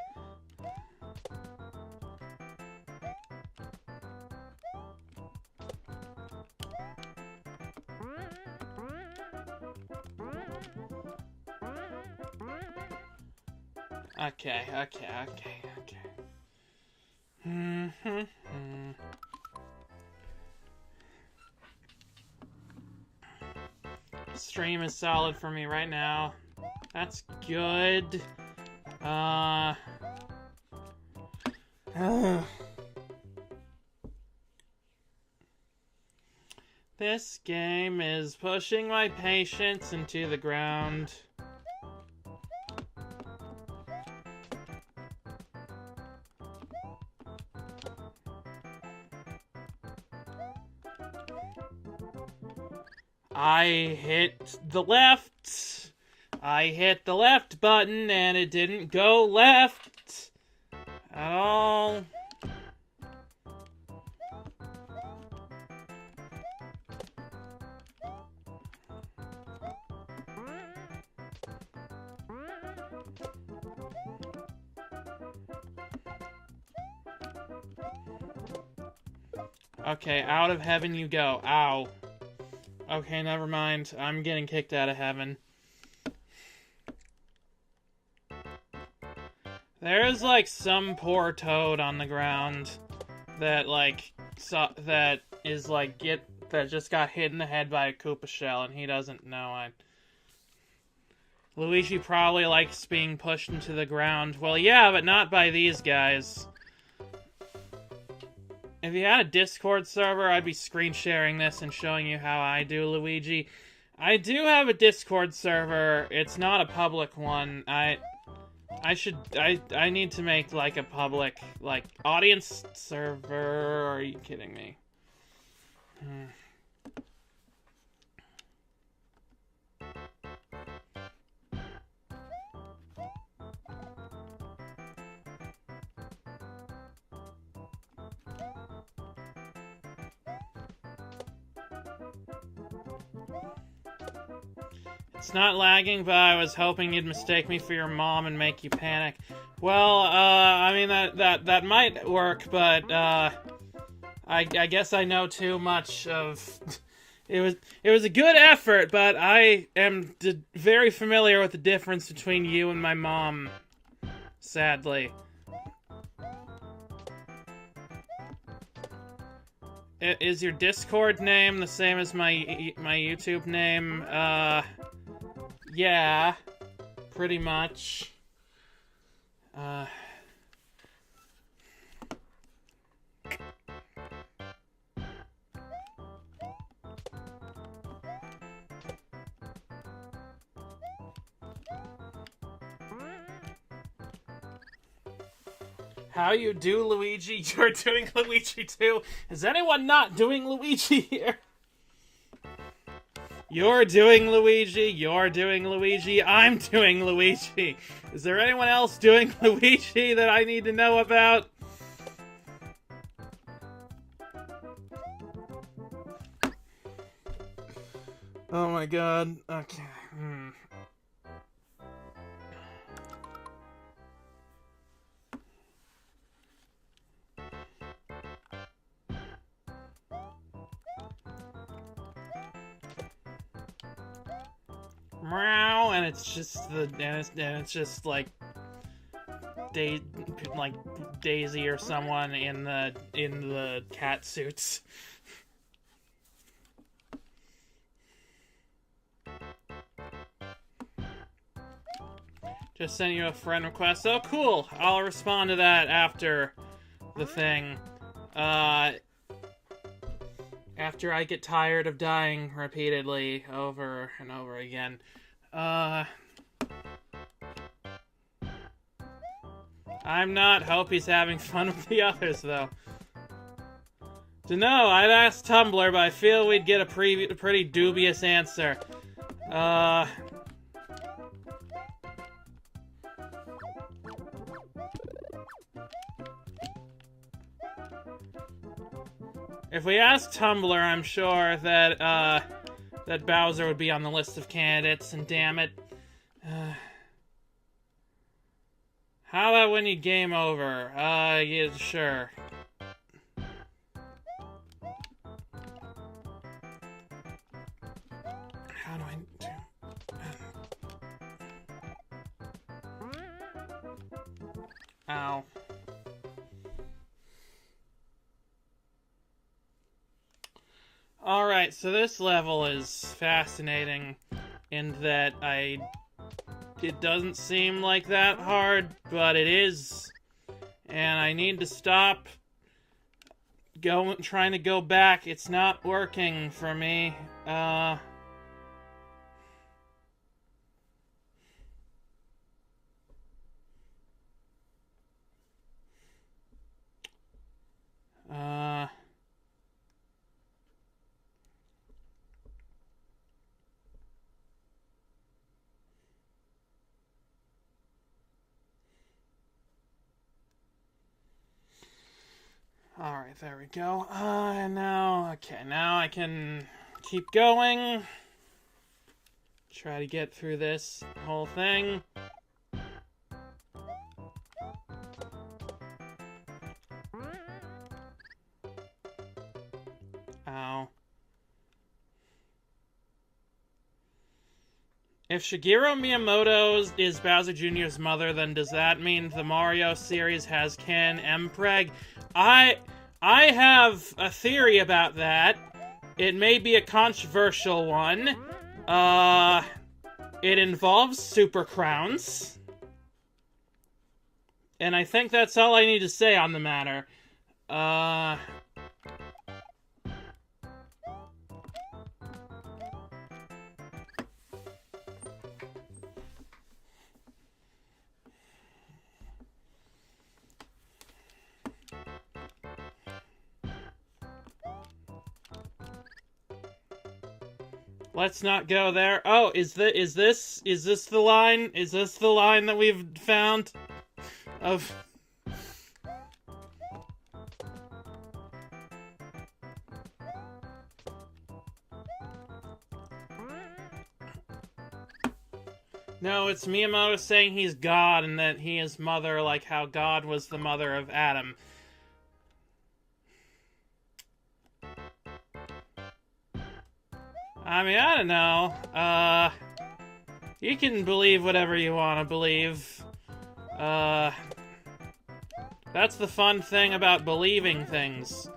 Okay. Stream is solid for me right now. That's good. This game is pushing my patience into the ground. I hit the left. I hit the left button and it didn't go left at all. Okay, out of heaven you go. Ow. Okay, never mind. I'm getting kicked out of heaven. There's, like, some poor toad on the ground that, like, that just got hit in the head by a Koopa shell, and he doesn't know. Luigi probably likes being pushed into the ground. Well, yeah, but not by these guys. If you had a Discord server, I'd be screen sharing this and showing you how I do Luigi. I do have a Discord server. It's not a public one. I need to make, like, a public, like, audience server. Are you kidding me? It's not lagging, but I was hoping you'd mistake me for your mom and make you panic. Well, I mean, that might work, but, I guess I know too much of... It was a good effort, but I am very familiar with the difference between you and my mom, sadly. Is your Discord name the same as my YouTube name? Yeah, pretty much. How you do, Luigi? You're doing Luigi too. Is anyone not doing Luigi here? You're doing Luigi, you're doing Luigi, I'm doing Luigi. Is there anyone else doing Luigi that I need to know about? Oh my god. Okay. Meow, and it's just like Daisy or someone in the cat suits. Just sent you a friend request. Oh, cool. I'll respond to that after the thing. After I get tired of dying repeatedly over and over again. I'm not. Hope he's having fun with the others, though. Dunno, I'd ask Tumblr, but I feel we'd get a pretty dubious answer. If we ask Tumblr, I'm sure that, that Bowser would be on the list of candidates, and damn it. How about when you game over? Yeah, sure. How do I do? Ow. Alright, so this level is fascinating in that it doesn't seem like that hard, but it is. And I need to stop trying to go back. It's not working for me. Alright, there we go. Now I can keep going. Try to get through this whole thing. Ow. If Shigeru Miyamoto is Bowser Jr.'s mother, then does that mean the Mario series has Ken Mpreg? I have a theory about that. It may be a controversial one. It involves Super Crowns. And I think that's all I need to say on the matter. Let's not go there. Oh, is this the line? Is this the line that we've found? Of... No, it's Miyamoto saying he's God and that he is mother, like how God was the mother of Adam. I mean, I don't know. You can believe whatever you want to believe. That's the fun thing about believing things.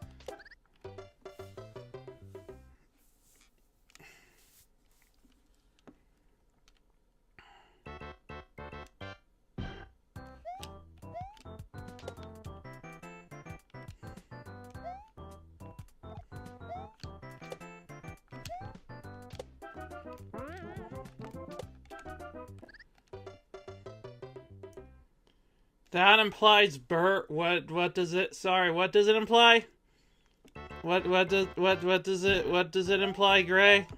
That implies what does it, sorry, what does it imply? What does it imply, Gray?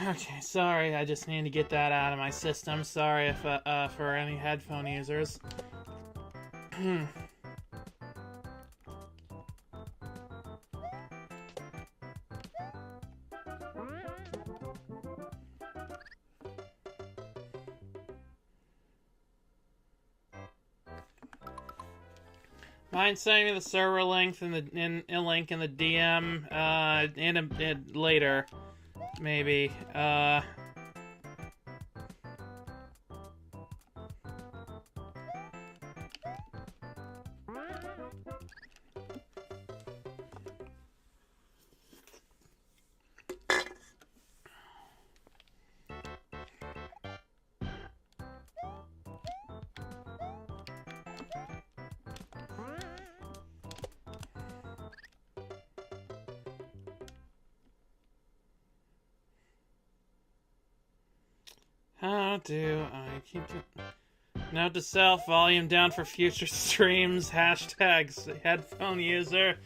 Okay, sorry, I just need to get that out of my system. Sorry if, for any headphone users. Mind sending me the server link in the link in the DM later. Maybe. How do I keep it? Note to self, volume down for future streams, hashtags, headphone user.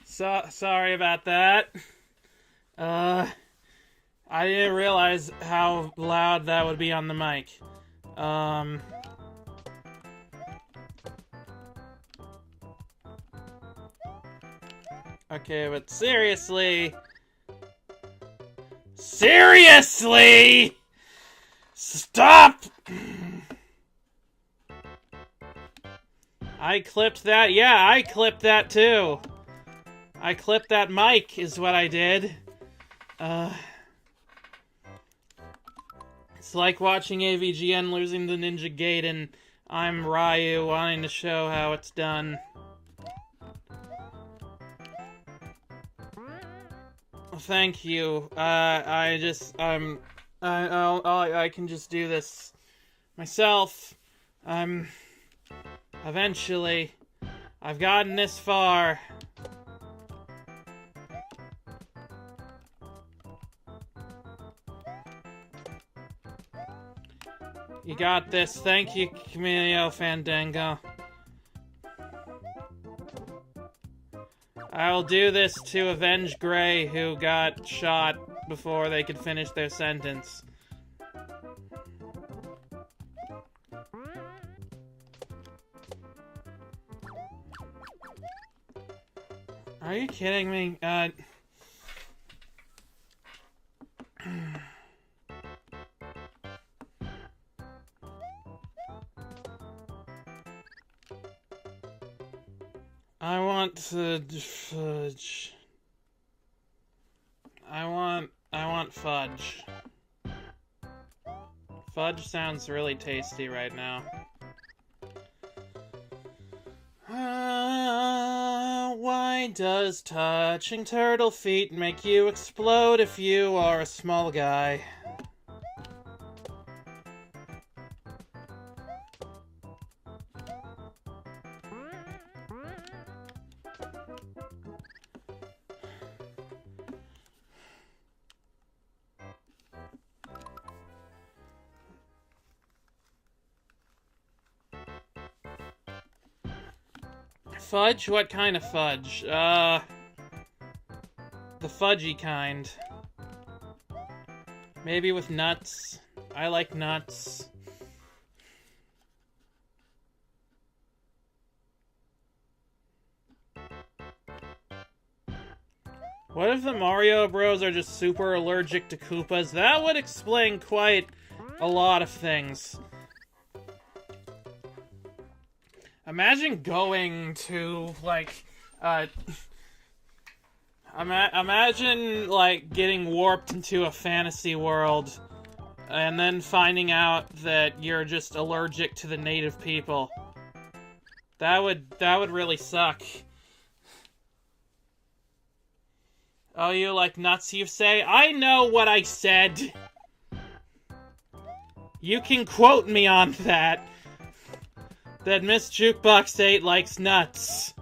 Sorry about that. I didn't realize how loud that would be on the mic. Okay, but seriously... Seriously! Stop! I clipped that. Yeah, I clipped that too. I clipped that mic is what I did. It's like watching AVGN losing the Ninja Gaiden. I'm Ryu wanting to show how it's done. Thank you. I can just do this myself. Eventually, I've gotten this far. You got this. Thank you, Camilio Fandango. I'll do this to avenge Gray, who got shot before they could finish their sentence. Are you kidding me? I want fudge. I want fudge. Fudge sounds really tasty right now. Why does touching turtle feet make you explode if you are a small guy? Fudge? What kind of fudge? The fudgy kind. Maybe with nuts. I like nuts. What if the Mario Bros are just super allergic to Koopas? That would explain quite a lot of things. Imagine going to, like, imagine, like, getting warped into a fantasy world and then finding out that you're just allergic to the native people. That would really suck. Oh, you like nuts, you say? I know what I said! You can quote me on that. That Miss JukeBox 8 likes nuts.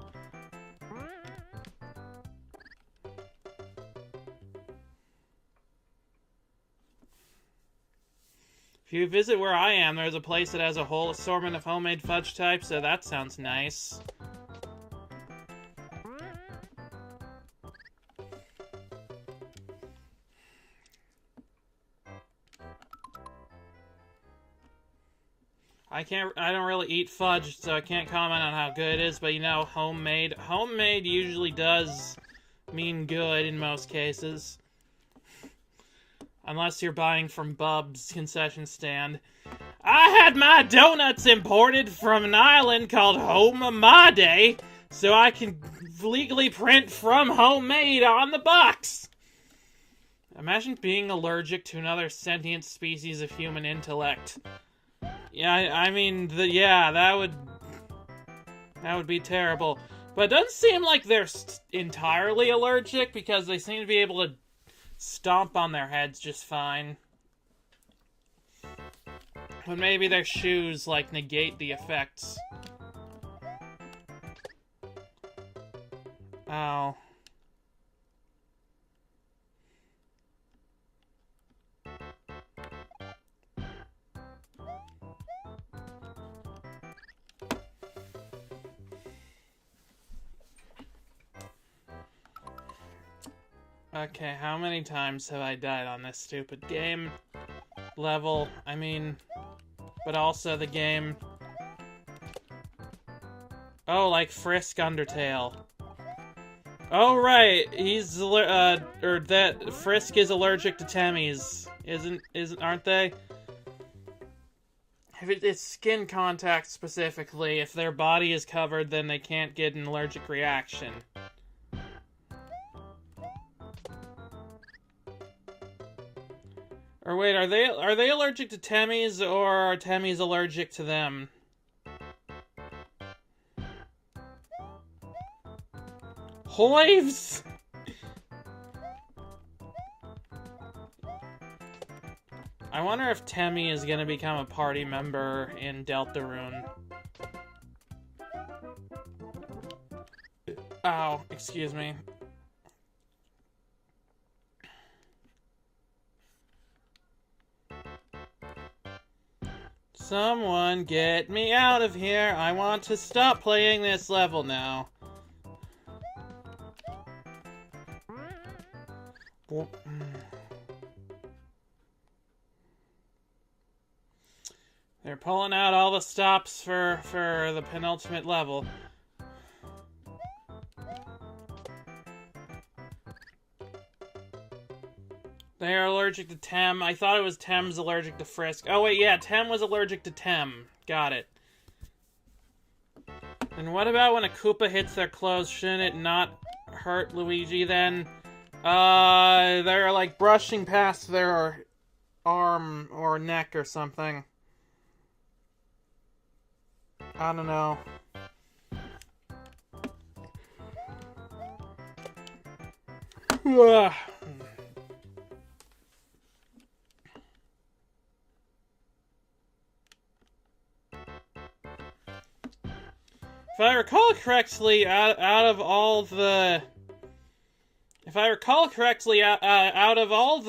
If you visit where I am, there's a place that has a whole assortment of homemade fudge types, so that sounds nice. I don't really eat fudge, so I can't comment on how good it is, but you know, homemade. Homemade usually does mean good in most cases. Unless you're buying from Bub's concession stand. I had my donuts imported from an island called Homamade, so I can legally print from homemade on the box. Imagine being allergic to another sentient species of human intellect. Yeah, I mean, that would be terrible. But it doesn't seem like they're entirely allergic, because they seem to be able to stomp on their heads just fine. But maybe their shoes, like, negate the effects. Oh. Okay, how many times have I died on this stupid game? Level, I mean, but also the game. Oh, like Frisk Undertale. Oh, right, he's, or that, Frisk is allergic to Temmies. Aren't they? If it's skin contact specifically, if their body is covered, then they can't get an allergic reaction. Or wait, are they allergic to Temmies, or are Temmies allergic to them? Hoives! I wonder if Temmie is gonna become a party member in Deltarune. Ow, excuse me. Someone get me out of here. I want to stop playing this level now. They're pulling out all the stops for the penultimate level. They are allergic to Tem. I thought it was Tem's allergic to Frisk. Oh wait, yeah, Tem was allergic to Tem. Got it. And what about when a Koopa hits their clothes? Shouldn't it not hurt Luigi then? They're like brushing past their arm or neck or something. I don't know. Ugh. If I recall correctly, out of all the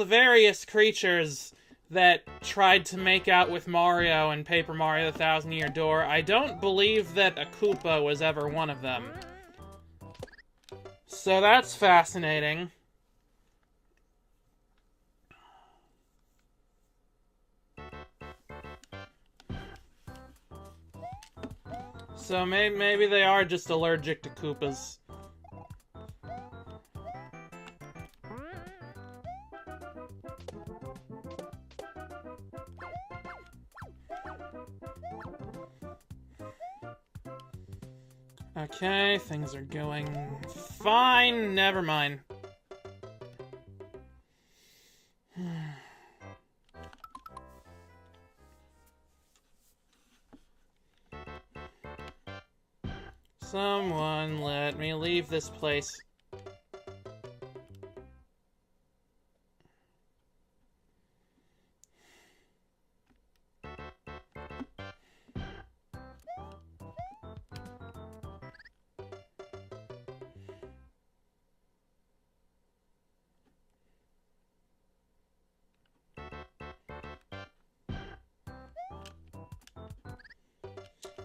various creatures that tried to make out with Mario in Paper Mario: The Thousand Year Door, I don't believe that a Koopa was ever one of them. So that's fascinating. So maybe they are just allergic to Koopas. Okay, things are going fine. Never mind. Someone let me leave this place.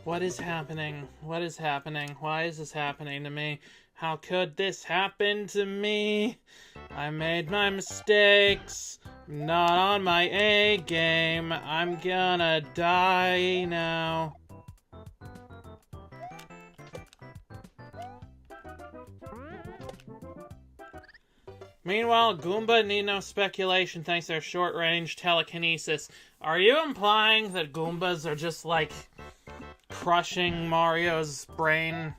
What is happening? What is happening? Why is this happening to me? How could this happen to me? I made my mistakes. I'm not on my A game. I'm gonna die now. Meanwhile, Goomba need no speculation thanks to their short-range telekinesis. Are you implying that Goombas are just like crushing Mario's brain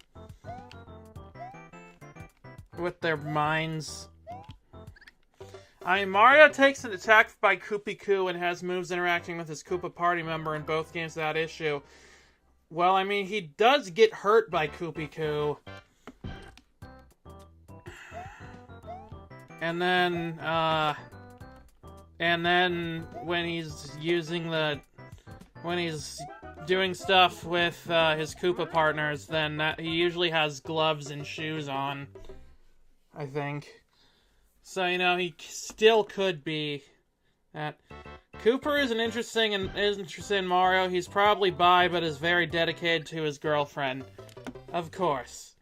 with their minds? I mean, Mario takes an attack by Koopy-Koo and has moves interacting with his Koopa party member in both games without issue. Well, I mean, he does get hurt by Koopy-Koo. And then when he's doing stuff with his Koopa partners, then he usually has gloves and shoes on, I think. So, you know, he still could be that. Cooper is interested in Mario. He's probably bi, but is very dedicated to his girlfriend. Of course.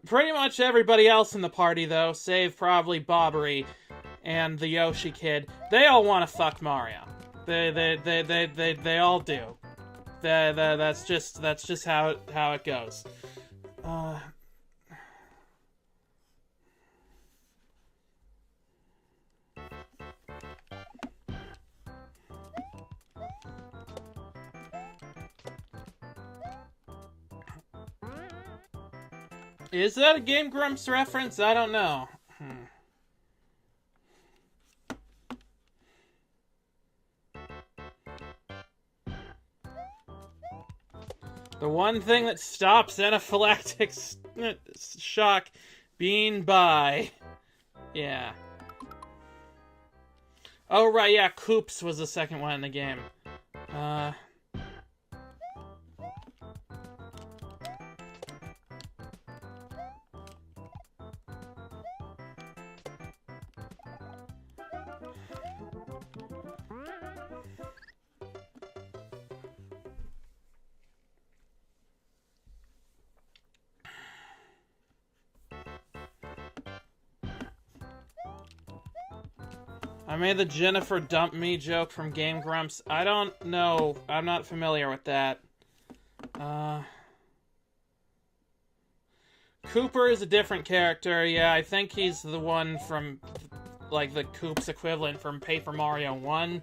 Pretty much everybody else in the party, though, save probably Bobbery and the Yoshi kid, they all want to fuck Mario. They all do. That's just how it goes. Is that a Game Grumps reference? I don't know. The one thing that stops anaphylactic shock being by. Yeah. Oh, right, yeah, Koops was the second one in the game. I made the Jennifer dump me joke from Game Grumps. I don't know. I'm not familiar with that. Cooper is a different character. Yeah, I think he's the one from, like, the Koops equivalent from Paper Mario 1.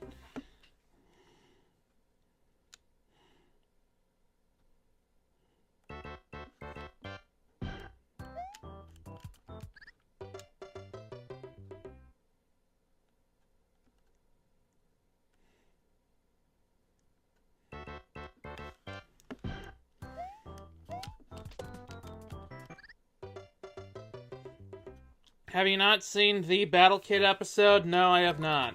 Have you not seen the Battle Kid episode? No, I have not.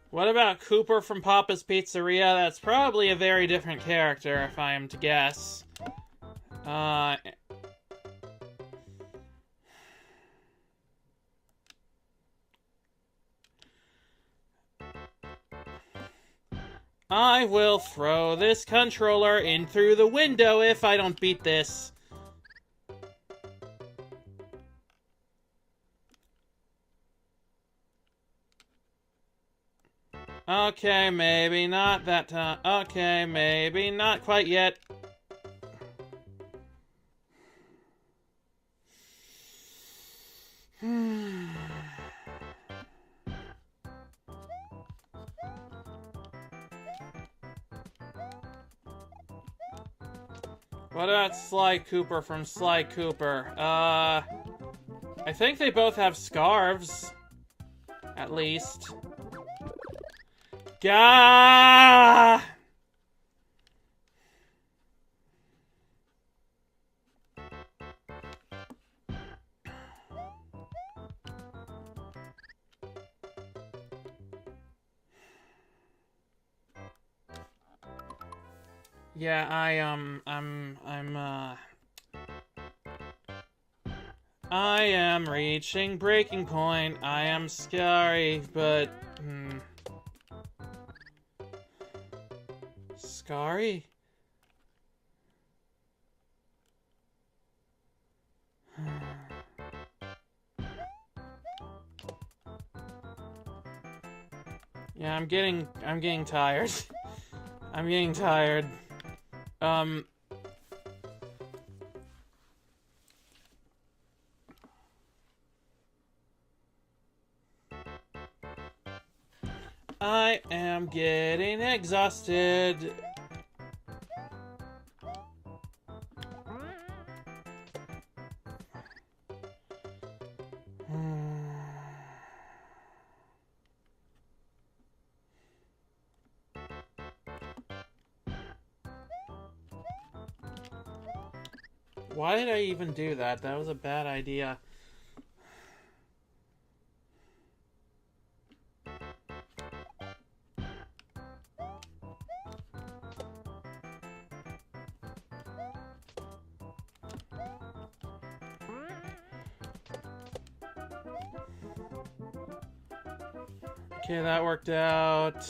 What about Cooper from Papa's Pizzeria? That's probably a very different character, if I am to guess. I will throw this controller in through the window if I don't beat this. Okay, maybe not that time. Okay, maybe not quite yet. What about Sly Cooper from Sly Cooper? I think they both have scarves. At least. Gah! Yeah, I am reaching breaking point. I am scary, but, Scary? Yeah, I'm getting tired. I'm getting tired. I am getting exhausted. Why did I even do that? That was a bad idea. Okay, that worked out.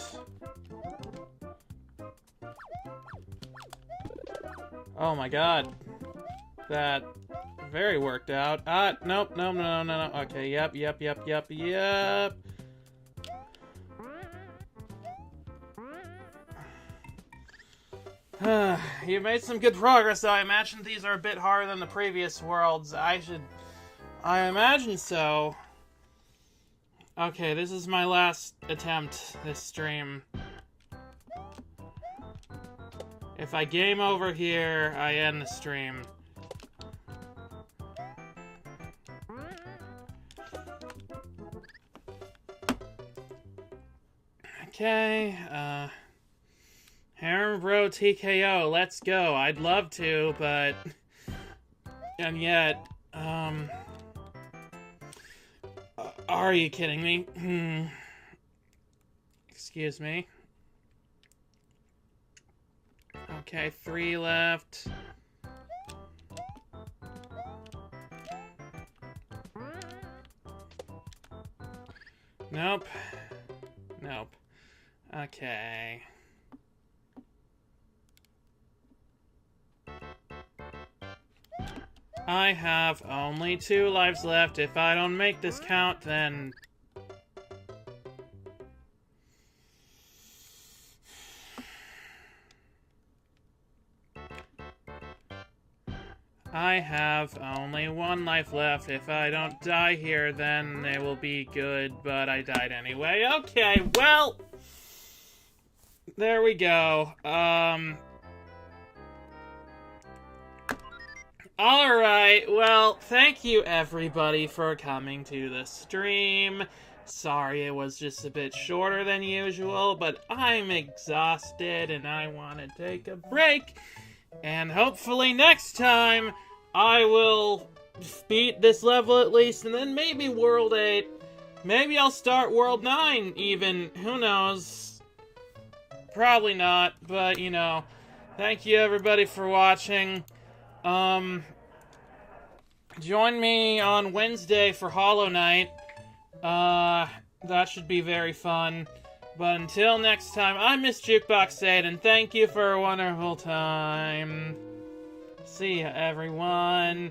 Oh my god. That very worked out. Nope, no. Okay, yep. You made some good progress, though. I imagine these are a bit harder than the previous worlds. I imagine so. Okay, this is my last attempt this stream. If I game over here, I end the stream. Okay, Harem Bro TKO, let's go. I'd love to, but... And yet, are you kidding me? Excuse me. Okay, 3 left. Nope. Okay. I have only 2 lives left. If I don't make this count, then... I have only 1 life left. If I don't die here, then it will be good, but I died anyway. Okay, well... There we go. Alright, well, thank you everybody for coming to the stream. Sorry it was just a bit shorter than usual, but I'm exhausted and I want to take a break. And hopefully next time, I will beat this level at least, and then maybe World 8. Maybe I'll start World 9 even, who knows. Probably not, but, you know, thank you everybody for watching. Join me on Wednesday for Hollow Knight. That should be very fun. But until next time, I'm Miss JukeBox 8, and thank you for a wonderful time. See ya, everyone.